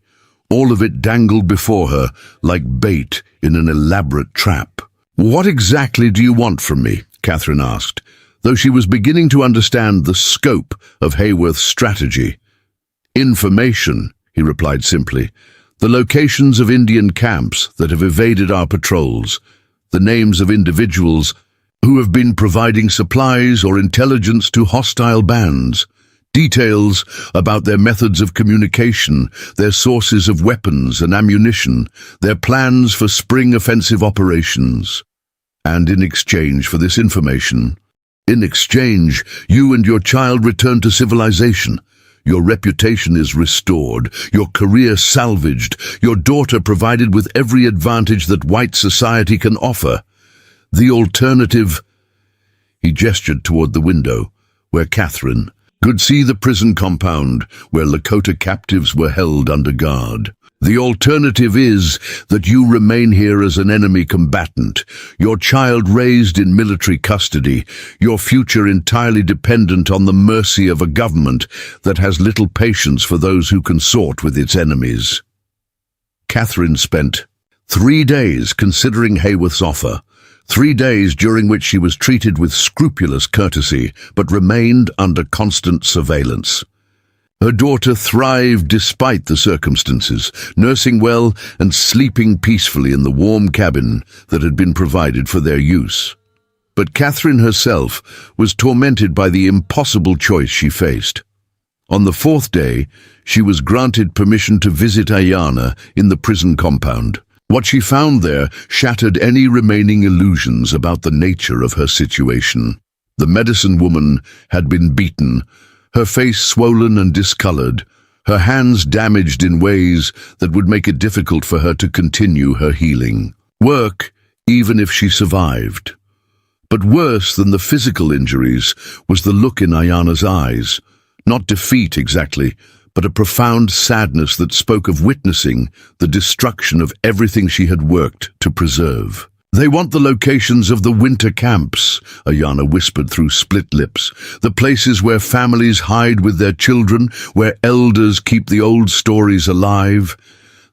All of it dangled before her like bait in an elaborate trap. "What exactly do you want from me?" Catherine asked, though she was beginning to understand the scope of Hayworth's strategy. "Information," he replied simply. "The locations of Indian camps that have evaded our patrols, the names of individuals who have been providing supplies or intelligence to hostile bands, details about their methods of communication, their sources of weapons and ammunition, their plans for spring offensive operations. And in exchange for this information, you and your child return to civilization. Your reputation is restored, your career salvaged, your daughter provided with every advantage that white society can offer. The alternative—" He gestured toward the window, where Catherine could see the prison compound where Lakota captives were held under guard. "The alternative is that you remain here as an enemy combatant, your child raised in military custody, your future entirely dependent on the mercy of a government that has little patience for those who consort with its enemies." Catherine spent 3 days considering Hayworth's offer, 3 days during which she was treated with scrupulous courtesy, but remained under constant surveillance. Her daughter thrived despite the circumstances, nursing well and sleeping peacefully in the warm cabin that had been provided for their use. But Catherine herself was tormented by the impossible choice she faced. On the 4th day, she was granted permission to visit Ayana in the prison compound. What she found there shattered any remaining illusions about the nature of her situation. The medicine woman had been beaten, her face swollen and discolored, her hands damaged in ways that would make it difficult for her to continue her healing work, even if she survived. But worse than the physical injuries was the look in Ayana's eyes. Not defeat exactly, but a profound sadness that spoke of witnessing the destruction of everything she had worked to preserve. "They want the locations of the winter camps," Ayana whispered through split lips. "The places where families hide with their children, where elders keep the old stories alive.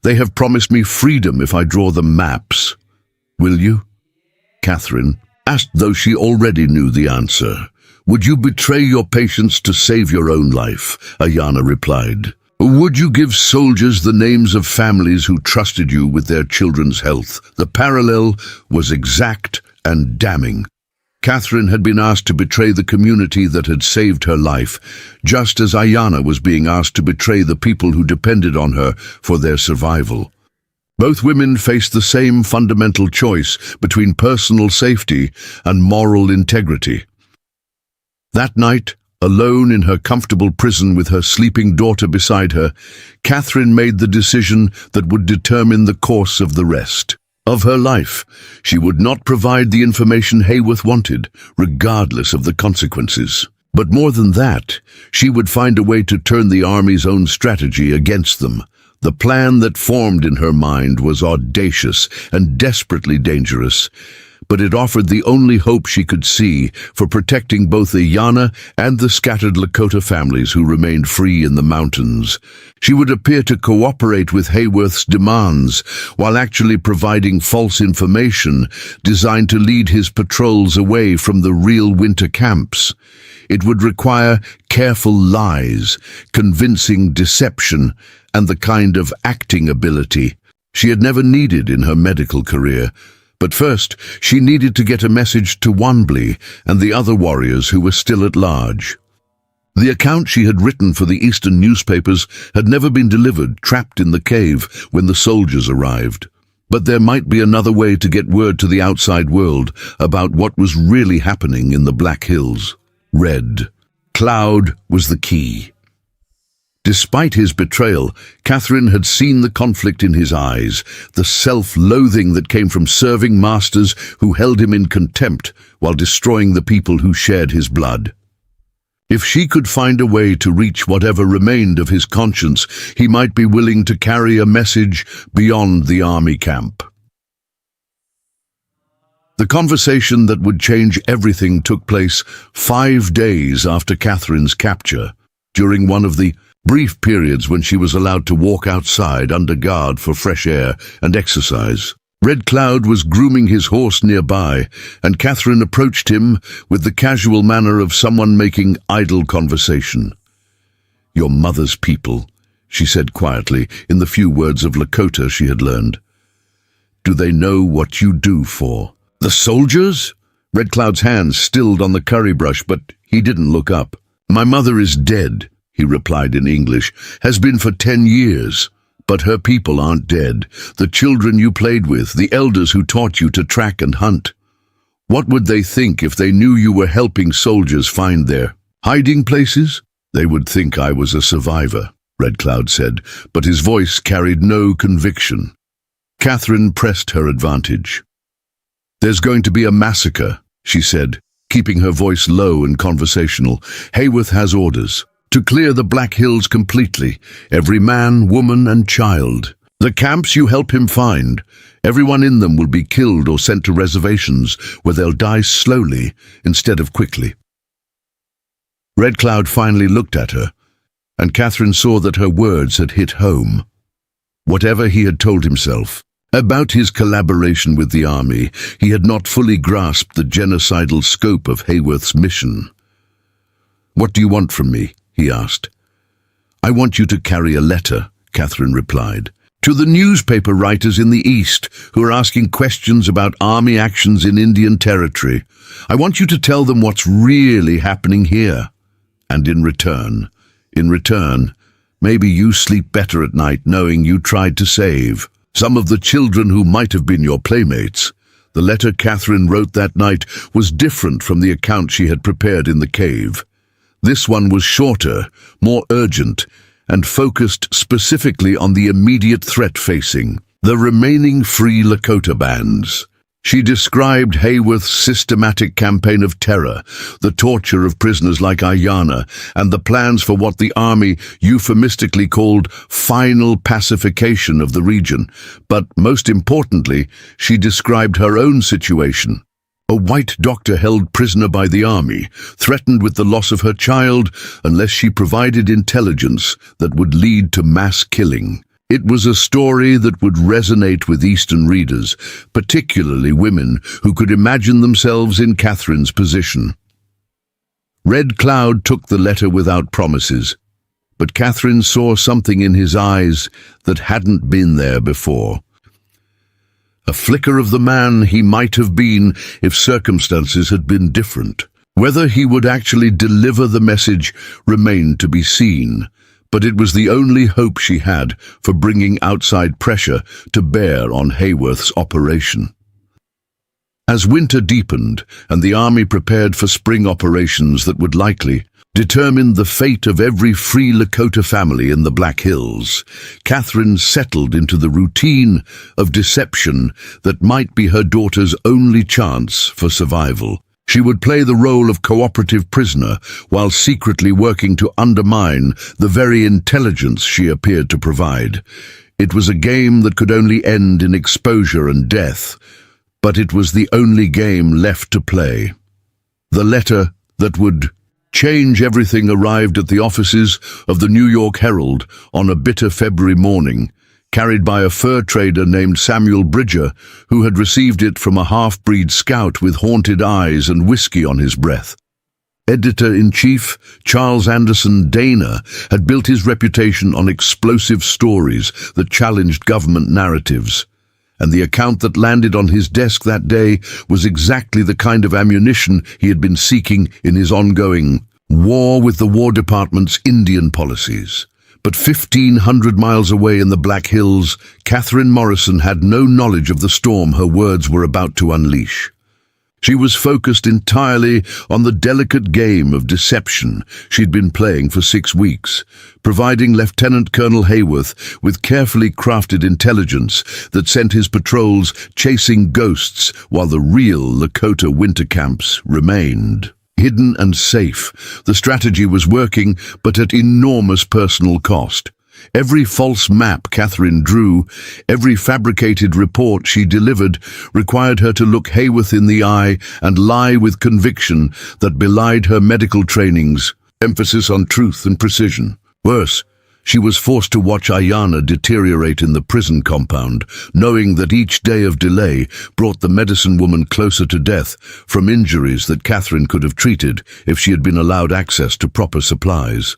They have promised me freedom if I draw them maps." "Will you?" Catherine asked, though she already knew the answer. "Would you betray your patients to save your own life?" Ayana replied. "Would you give soldiers the names of families who trusted you with their children's health?" The parallel was exact and damning. Catherine had been asked to betray the community that had saved her life, just as Ayana was being asked to betray the people who depended on her for their survival. Both women faced the same fundamental choice between personal safety and moral integrity. That night, alone in her comfortable prison with her sleeping daughter beside her, Catherine made the decision that would determine the course of the rest of her life. She would not provide the information Hayworth wanted, regardless of the consequences. But more than that, she would find a way to turn the army's own strategy against them. The plan that formed in her mind was audacious and desperately dangerous, but it offered the only hope she could see for protecting both Ayana and the scattered Lakota families who remained free in the mountains. She would appear to cooperate with Hayworth's demands, while actually providing false information designed to lead his patrols away from the real winter camps. It would require careful lies, convincing deception, and the kind of acting ability she had never needed in her medical career. But first, she needed to get a message to Wanbli and the other warriors who were still at large. The account she had written for the eastern newspapers had never been delivered, trapped in the cave when the soldiers arrived. But there might be another way to get word to the outside world about what was really happening in the Black Hills. Red Cloud was the key. Despite his betrayal, Catherine had seen the conflict in his eyes, the self-loathing that came from serving masters who held him in contempt while destroying the people who shared his blood. If she could find a way to reach whatever remained of his conscience, he might be willing to carry a message beyond the army camp. The conversation that would change everything took place 5 days after Catherine's capture, during one of the brief periods when she was allowed to walk outside under guard for fresh air and exercise. Red Cloud was grooming his horse nearby, and Catherine approached him with the casual manner of someone making idle conversation. "Your mother's people," she said quietly, in the few words of Lakota she had learned. "Do they know what you do for?" "The soldiers?" Red Cloud's hands stilled on the curry brush, but he didn't look up. "My mother is dead," he replied in English, "has been for 10 years. But her people aren't dead. The children you played with, the elders who taught you to track and hunt. What would they think if they knew you were helping soldiers find their hiding places?" "They would think I was a survivor," Red Cloud said, but his voice carried no conviction. Catherine pressed her advantage. "There's going to be a massacre," she said, keeping her voice low and conversational. "Hayworth has orders to clear the Black Hills completely, every man, woman, and child. The camps you help him find, everyone in them will be killed or sent to reservations where they'll die slowly instead of quickly." Red Cloud finally looked at her, and Catherine saw that her words had hit home. Whatever he had told himself about his collaboration with the army, he had not fully grasped the genocidal scope of Hayworth's mission. "What do you want from me?" he asked. "I want you to carry a letter," Catherine replied, "to the newspaper writers in the East who are asking questions about army actions in Indian Territory. I want you to tell them what's really happening here. And in return, maybe you sleep better at night knowing you tried to save some of the children who might have been your playmates. The letter Catherine wrote that night was different from the account she had prepared in the cave. This one was shorter, more urgent, and focused specifically on the immediate threat facing the remaining free Lakota bands. She described Hayworth's systematic campaign of terror, the torture of prisoners like Ayanna, and the plans for what the army euphemistically called final pacification of the region. But most importantly, she described her own situation. A white doctor held prisoner by the army, threatened with the loss of her child unless she provided intelligence that would lead to mass killing. It was a story that would resonate with Eastern readers, particularly women who could imagine themselves in Catherine's position. Red Cloud took the letter without promises, but Catherine saw something in his eyes that hadn't been there before. A flicker of the man he might have been if circumstances had been different. Whether he would actually deliver the message remained to be seen, but it was the only hope she had for bringing outside pressure to bear on Hayworth's operation. As winter deepened and the army prepared for spring operations that would likely determine the fate of every free Lakota family in the Black Hills, Catherine settled into the routine of deception that might be her daughter's only chance for survival. She would play the role of cooperative prisoner while secretly working to undermine the very intelligence she appeared to provide. It was a game that could only end in exposure and death, but it was the only game left to play. The letter that would change everything arrived at the offices of the New York Herald on a bitter February morning, carried by a fur trader named Samuel Bridger, who had received it from a half-breed scout with haunted eyes and whiskey on his breath. Editor-in-chief Charles Anderson Dana had built his reputation on explosive stories that challenged government narratives, and the account that landed on his desk that day was exactly the kind of ammunition he had been seeking in his ongoing war with the War Department's Indian policies. But 1,500 miles away in the Black Hills, Catherine Morrison had no knowledge of the storm her words were about to unleash. She was focused entirely on the delicate game of deception she'd been playing for 6 weeks, providing Lieutenant Colonel Hayworth with carefully crafted intelligence that sent his patrols chasing ghosts while the real Lakota winter camps remained. Hidden and safe, the strategy was working, but at enormous personal cost. Every false map Catherine drew, every fabricated report she delivered, required her to look Hayworth in the eye and lie with conviction that belied her medical training's emphasis on truth and precision. Worse, she was forced to watch Ayanna deteriorate in the prison compound, knowing that each day of delay brought the medicine woman closer to death from injuries that Catherine could have treated if she had been allowed access to proper supplies.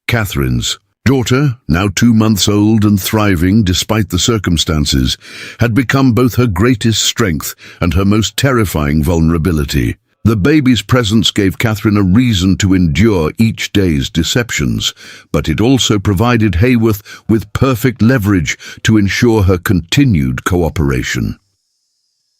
Catherine's daughter, now 2 months old and thriving despite the circumstances, had become both her greatest strength and her most terrifying vulnerability. The baby's presence gave Catherine a reason to endure each day's deceptions, but it also provided Hayworth with perfect leverage to ensure her continued cooperation.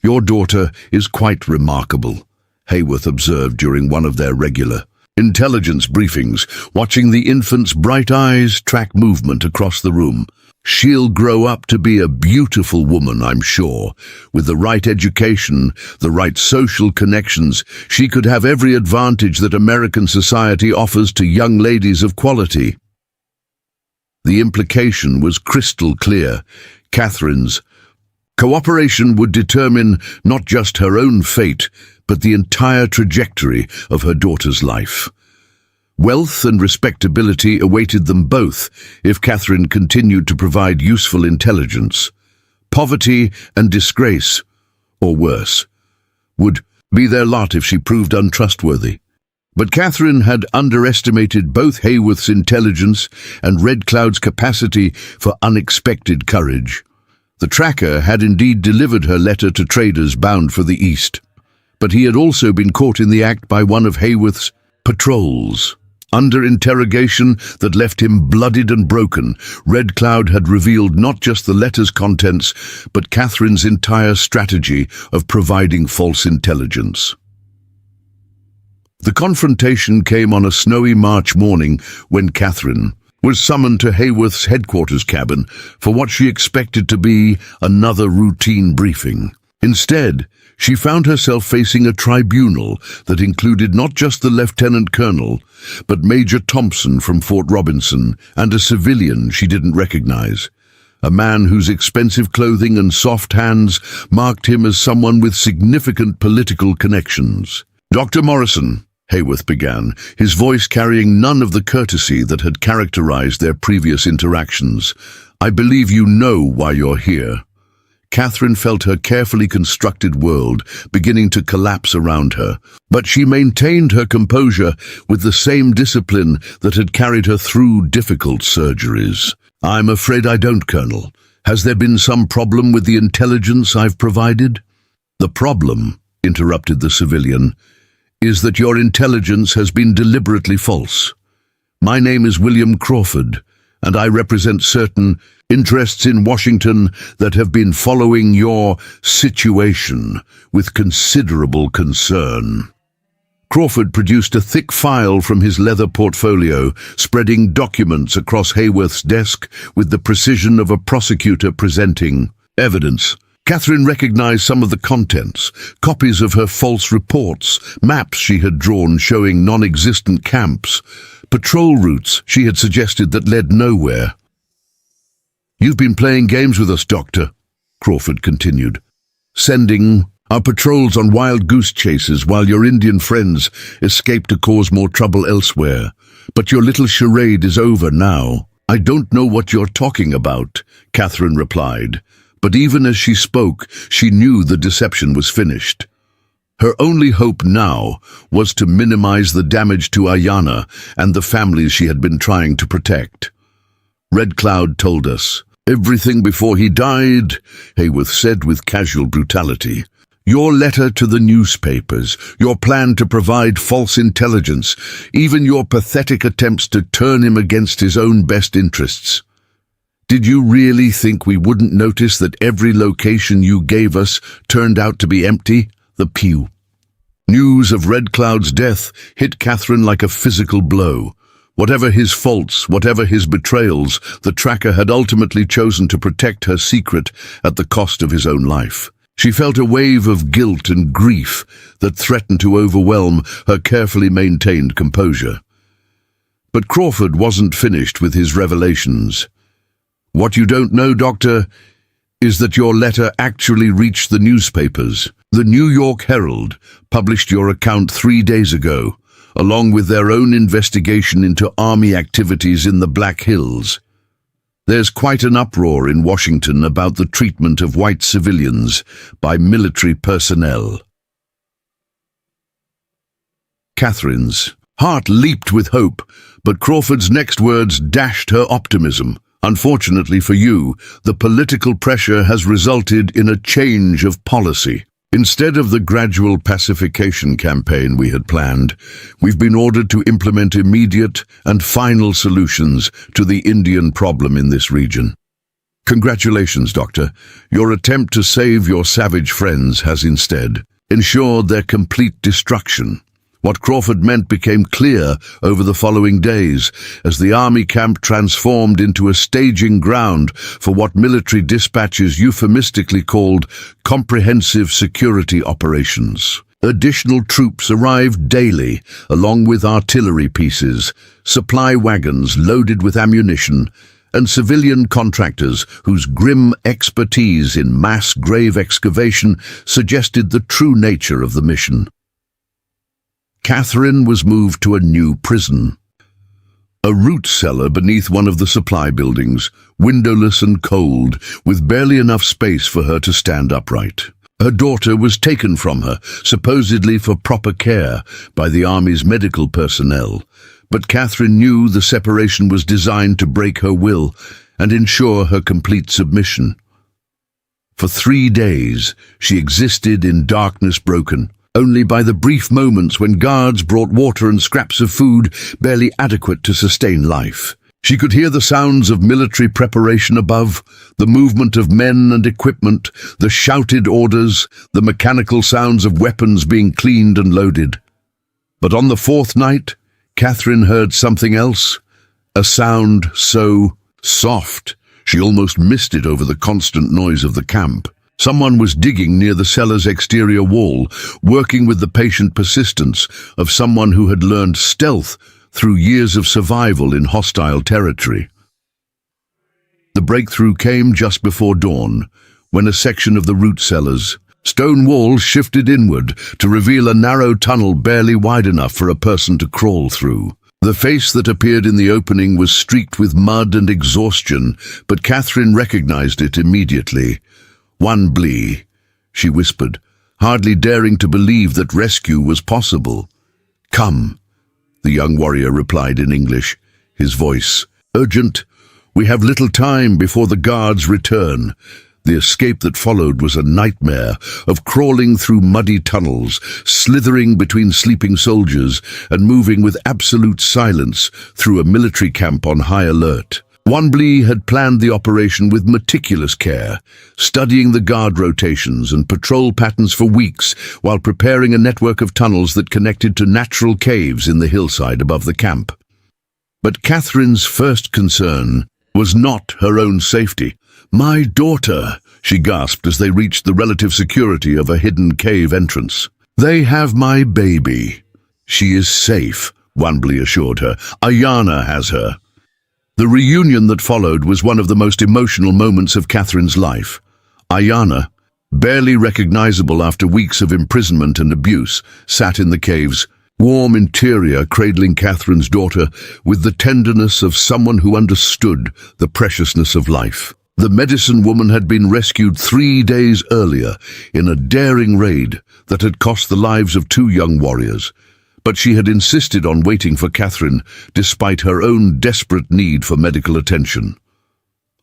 "Your daughter is quite remarkable," Hayworth observed during one of their regular intelligence briefings, watching the infant's bright eyes track movement across the room. "She'll grow up to be a beautiful woman, I'm sure. With the right education, the right social connections, she could have every advantage that American society offers to young ladies of quality." The implication was crystal clear. Catherine's cooperation would determine not just her own fate, but the entire trajectory of her daughter's life. Wealth and respectability awaited them both if Catherine continued to provide useful intelligence. Poverty and disgrace, or worse, would be their lot if she proved untrustworthy. But Catherine had underestimated both Hayworth's intelligence and Red Cloud's capacity for unexpected courage. The tracker had indeed delivered her letter to traders bound for the east, but he had also been caught in the act by one of Hayworth's patrols. Under interrogation that left him bloodied and broken, Red Cloud had revealed not just the letter's contents, but Catherine's entire strategy of providing false intelligence. The confrontation came on a snowy March morning when Catherine was summoned to Hayworth's headquarters cabin for what she expected to be another routine briefing. Instead, she found herself facing a tribunal that included not just the lieutenant colonel, but Major Thompson from Fort Robinson and a civilian she didn't recognize. A man whose expensive clothing and soft hands marked him as someone with significant political connections. "Dr. Morrison," Hayworth began, his voice carrying none of the courtesy that had characterized their previous interactions, "I believe you know why you're here." Catherine felt her carefully constructed world beginning to collapse around her, but she maintained her composure with the same discipline that had carried her through difficult surgeries. "I'm afraid I don't, Colonel. Has there been some problem with the intelligence I've provided?" "The problem," interrupted the civilian, "is that your intelligence has been deliberately false. My name is William Crawford, and I represent certain interests in Washington that have been following your situation with considerable concern." Crawford produced a thick file from his leather portfolio, spreading documents across Hayworth's desk with the precision of a prosecutor presenting evidence. Catherine recognized some of the contents, copies of her false reports, maps she had drawn showing non-existent camps, patrol routes she had suggested that led nowhere. "You've been playing games with us, Doctor," Crawford continued, "sending our patrols on wild goose chases while your Indian friends escaped to cause more trouble elsewhere. But your little charade is over now." "I don't know what you're talking about," Catherine replied. But even as she spoke, she knew the deception was finished. Her only hope now was to minimize the damage to Ayanna and the families she had been trying to protect. "Red Cloud told us everything before he died," Hayworth said with casual brutality. "Your letter to the newspapers, your plan to provide false intelligence, even your pathetic attempts to turn him against his own best interests. Did you really think we wouldn't notice that every location you gave us turned out to be empty? The pew." News of Red Cloud's death hit Catherine like a physical blow. Whatever his faults, whatever his betrayals, the tracker had ultimately chosen to protect her secret at the cost of his own life. She felt a wave of guilt and grief that threatened to overwhelm her carefully maintained composure. But Crawford wasn't finished with his revelations. "What you don't know, Doctor, is that your letter actually reached the newspapers. The New York Herald published your account 3 days ago, along with their own investigation into Army activities in the Black Hills. There's quite an uproar in Washington about the treatment of white civilians by military personnel." Catherine's heart leaped with hope, but Crawford's next words dashed her optimism. "Unfortunately for you, the political pressure has resulted in a change of policy. Instead of the gradual pacification campaign we had planned, we've been ordered to implement immediate and final solutions to the Indian problem in this region." "Congratulations, Doctor. Your attempt to save your savage friends has instead ensured their complete destruction." What Crawford meant became clear over the following days, as the army camp transformed into a staging ground for what military dispatches euphemistically called comprehensive security operations. Additional troops arrived daily, along with artillery pieces, supply wagons loaded with ammunition, and civilian contractors whose grim expertise in mass grave excavation suggested the true nature of the mission. Catherine was moved to a new prison. A root cellar beneath one of the supply buildings, windowless and cold, with barely enough space for her to stand upright. Her daughter was taken from her, supposedly for proper care, by the Army's medical personnel, but Catherine knew the separation was designed to break her will and ensure her complete submission. For 3 days, she existed in darkness broken, only by the brief moments when guards brought water and scraps of food barely adequate to sustain life. She could hear the sounds of military preparation above, the movement of men and equipment, the shouted orders, the mechanical sounds of weapons being cleaned and loaded. But on the fourth night, Catherine heard something else, a sound so soft she almost missed it over the constant noise of the camp. Someone was digging near the cellar's exterior wall, working with the patient persistence of someone who had learned stealth through years of survival in hostile territory. The breakthrough came just before dawn, when a section of the root cellars' stone walls shifted inward to reveal a narrow tunnel barely wide enough for a person to crawl through. The face that appeared in the opening was streaked with mud and exhaustion, but Catherine recognized it immediately. "One Blee," she whispered, hardly daring to believe that rescue was possible. "Come," the young warrior replied in English, his voice urgent. "We have little time before the guards return." The escape that followed was a nightmare of crawling through muddy tunnels, slithering between sleeping soldiers, and moving with absolute silence through a military camp on high alert. One Blee had planned the operation with meticulous care, studying the guard rotations and patrol patterns for weeks while preparing a network of tunnels that connected to natural caves in the hillside above the camp. But Catherine's first concern was not her own safety. "My daughter," she gasped as they reached the relative security of a hidden cave entrance. "They have my baby." "She is safe," One Blee assured her. "Ayana has her." The reunion that followed was one of the most emotional moments of Catherine's life. Ayana, barely recognizable after weeks of imprisonment and abuse, sat in the cave's warm interior, cradling Catherine's daughter with the tenderness of someone who understood the preciousness of life. The medicine woman had been rescued 3 days earlier in a daring raid that had cost the lives of 2 young warriors, but she had insisted on waiting for Catherine despite her own desperate need for medical attention.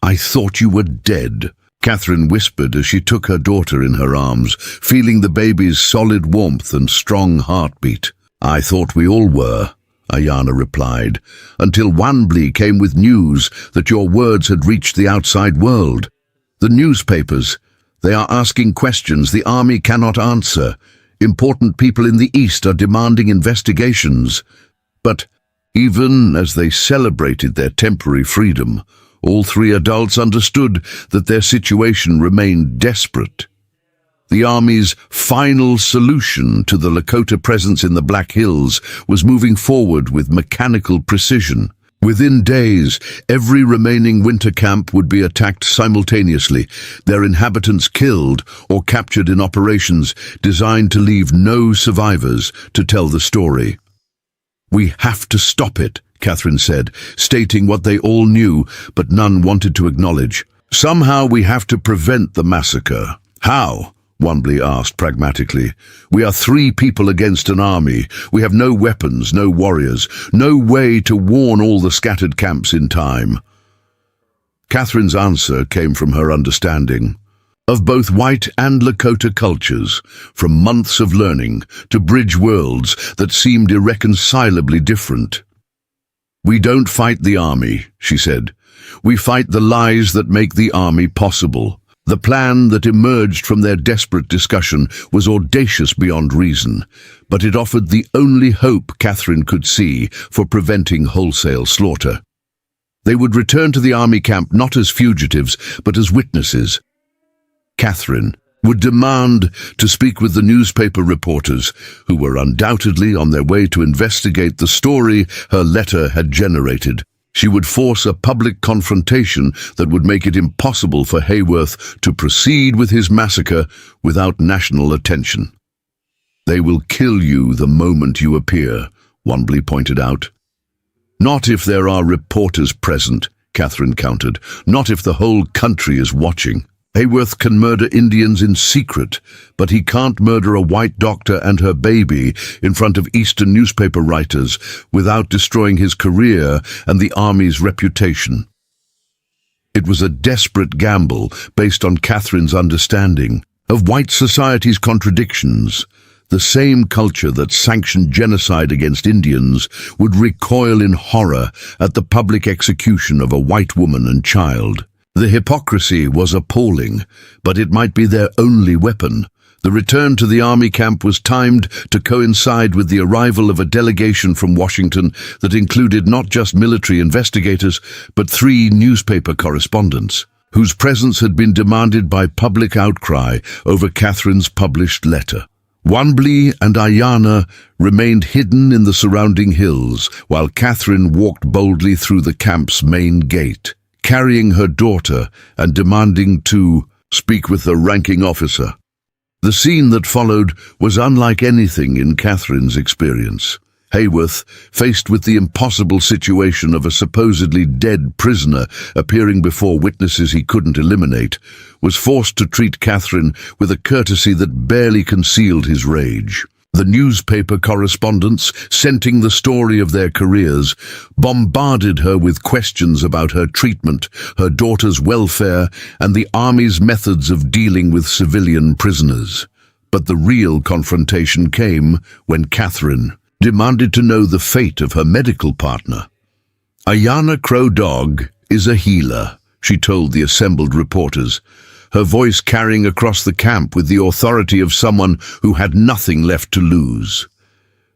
"I thought you were dead," Catherine whispered as she took her daughter in her arms, feeling the baby's solid warmth and strong heartbeat. "I thought we all were," Ayana replied, "until One Blee came with news that your words had reached the outside world. The newspapers, they are asking questions the army cannot answer. Important people in the East are demanding investigations." But even as they celebrated their temporary freedom, all 3 adults understood that their situation remained desperate. The Army's final solution to the Lakota presence in the Black Hills was moving forward with mechanical precision. Within days, every remaining winter camp would be attacked simultaneously, their inhabitants killed or captured in operations designed to leave no survivors to tell the story. "We have to stop it," Catherine said, stating what they all knew but none wanted to acknowledge. "Somehow we have to prevent the massacre." "How?" One Blee asked pragmatically. "We are 3 people against an army. We have no weapons, no warriors, no way to warn all the scattered camps in time." Catherine's answer came from her understanding of both white and Lakota cultures, from months of learning to bridge worlds that seemed irreconcilably different. "We don't fight the army," she said. "We fight the lies that make the army possible." The plan that emerged from their desperate discussion was audacious beyond reason, but it offered the only hope Catherine could see for preventing wholesale slaughter. They would return to the army camp not as fugitives, but as witnesses. Catherine would demand to speak with the newspaper reporters, who were undoubtedly on their way to investigate the story her letter had generated. She would force a public confrontation that would make it impossible for Hayworth to proceed with his massacre without national attention. "They will kill you the moment you appear," One Blee pointed out. "Not if there are reporters present," Catherine countered. "Not if the whole country is watching. Hayworth can murder Indians in secret, but he can't murder a white doctor and her baby in front of Eastern newspaper writers without destroying his career and the Army's reputation." It was a desperate gamble based on Catherine's understanding of white society's contradictions. The same culture that sanctioned genocide against Indians would recoil in horror at the public execution of a white woman and child. The hypocrisy was appalling, but it might be their only weapon. The return to the army camp was timed to coincide with the arrival of a delegation from Washington that included not just military investigators, but 3 newspaper correspondents, whose presence had been demanded by public outcry over Catherine's published letter. Wanblee and Ayanna remained hidden in the surrounding hills, while Catherine walked boldly through the camp's main gate, carrying her daughter and demanding to speak with the ranking officer. The scene that followed was unlike anything in Catherine's experience. Hayworth, faced with the impossible situation of a supposedly dead prisoner appearing before witnesses he couldn't eliminate, was forced to treat Catherine with a courtesy that barely concealed his rage. The newspaper correspondents, scenting the story of their careers, bombarded her with questions about her treatment, her daughter's welfare, and the army's methods of dealing with civilian prisoners. But the real confrontation came when Catherine demanded to know the fate of her medical partner. Ayanna Crow Dog is a healer, she told the assembled reporters, her voice carrying across the camp with the authority of someone who had nothing left to lose.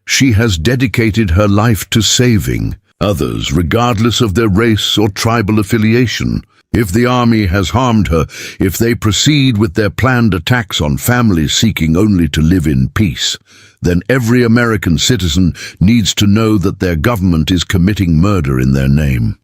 She has dedicated her life to saving others, regardless of their race or tribal affiliation. If the army has harmed her, if they proceed with their planned attacks on families seeking only to live in peace, then every American citizen needs to know that their government is committing murder in their name.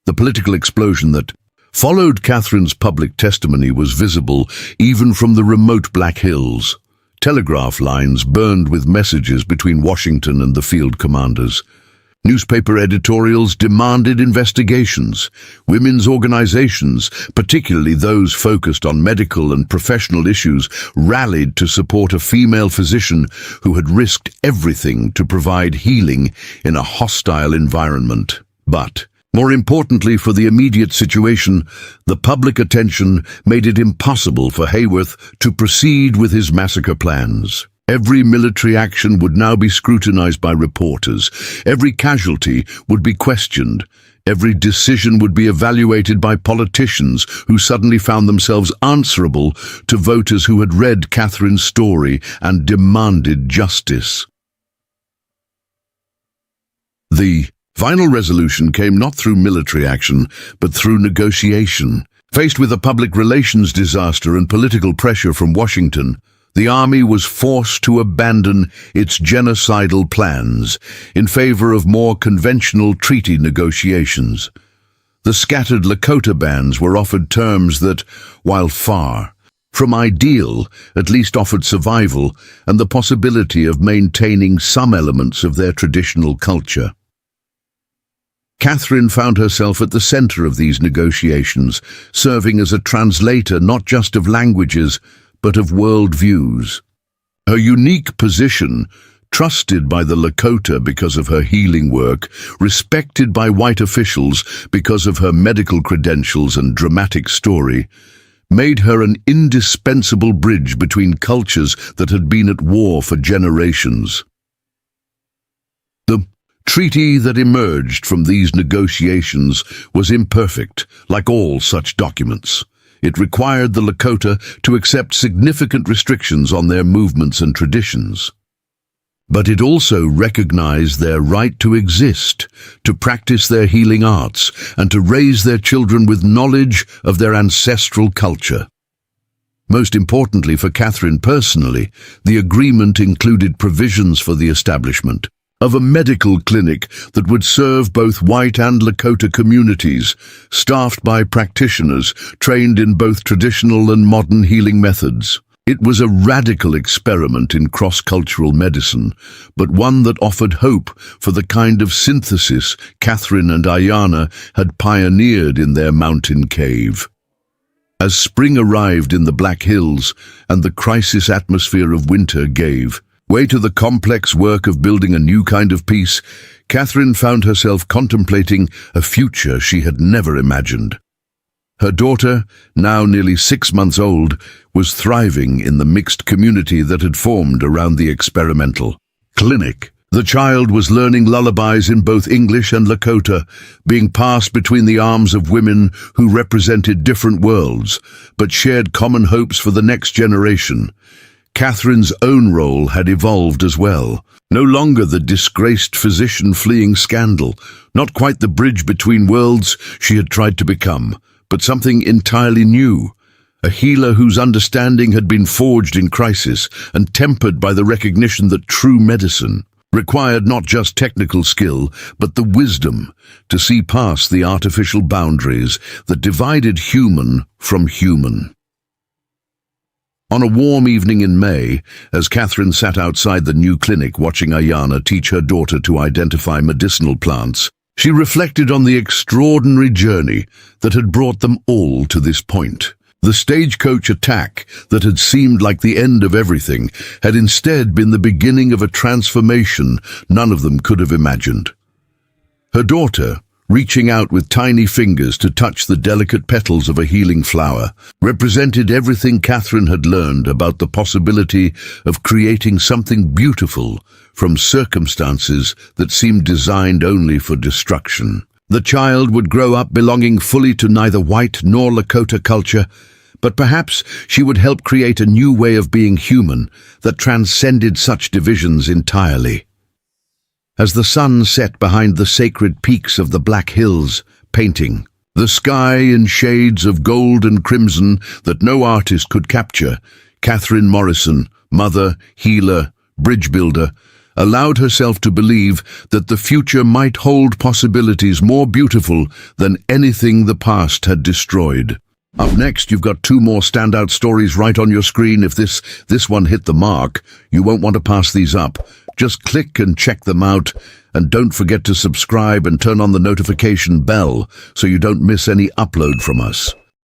The political explosion that followed Catherine's public testimony was visible even from the remote Black Hills. Telegraph lines burned with messages between Washington and the field commanders. Newspaper editorials demanded investigations. Women's organizations, particularly those focused on medical and professional issues, rallied to support a female physician who had risked everything to provide healing in a hostile environment. But more importantly for the immediate situation, the public attention made it impossible for Hayworth to proceed with his massacre plans. Every military action would now be scrutinized by reporters. Every casualty would be questioned. Every decision would be evaluated by politicians who suddenly found themselves answerable to voters who had read Catherine's story and demanded justice. The final resolution came not through military action, but through negotiation. Faced with a public relations disaster and political pressure from Washington, the army was forced to abandon its genocidal plans in favor of more conventional treaty negotiations. The scattered Lakota bands were offered terms that, while far from ideal, at least offered survival and the possibility of maintaining some elements of their traditional culture. Catherine found herself at the center of these negotiations, serving as a translator not just of languages, but of worldviews. Her unique position, trusted by the Lakota because of her healing work, respected by white officials because of her medical credentials and dramatic story, made her an indispensable bridge between cultures that had been at war for generations. The treaty that emerged from these negotiations was imperfect, like all such documents. It required the Lakota to accept significant restrictions on their movements and traditions. But it also recognized their right to exist, to practice their healing arts, and to raise their children with knowledge of their ancestral culture. Most importantly for Catherine personally, the agreement included provisions for the establishment of a medical clinic that would serve both white and Lakota communities, staffed by practitioners trained in both traditional and modern healing methods. It was a radical experiment in cross-cultural medicine, but one that offered hope for the kind of synthesis Catherine and Ayanna had pioneered in their mountain cave. As spring arrived in the Black Hills and the crisis atmosphere of winter gave way to the complex work of building a new kind of peace, Catherine found herself contemplating a future she had never imagined. Her daughter, now nearly 6 months old, was thriving in the mixed community that had formed around the experimental clinic. The child was learning lullabies in both English and Lakota, being passed between the arms of women who represented different worlds, but shared common hopes for the next generation. Catherine's own role had evolved as well. No longer the disgraced physician fleeing scandal, not quite the bridge between worlds she had tried to become, but something entirely new. A healer whose understanding had been forged in crisis and tempered by the recognition that true medicine required not just technical skill, but the wisdom to see past the artificial boundaries that divided human from human. On a warm evening in May, as Catherine sat outside the new clinic watching Ayana teach her daughter to identify medicinal plants, she reflected on the extraordinary journey that had brought them all to this point. The Stagecoach attack that had seemed like the end of everything had instead been the beginning of a transformation none of them could have imagined. Her daughter, reaching out with tiny fingers to touch the delicate petals of a healing flower, represented everything Catherine had learned about the possibility of creating something beautiful from circumstances that seemed designed only for destruction. The child would grow up belonging fully to neither white nor Lakota culture, but perhaps she would help create a new way of being human that transcended such divisions entirely. As the sun set behind the sacred peaks of the Black Hills, painting the sky in shades of gold and crimson that no artist could capture, Catherine Morrison, mother, healer, bridge builder, allowed herself to believe that the future might hold possibilities more beautiful than anything the past had destroyed. Up next, you've got 2 more standout stories right on your screen. If this one hit the mark, you won't want to pass these up. Just click and check them out, and don't forget to subscribe and turn on the notification bell so you don't miss any upload from us.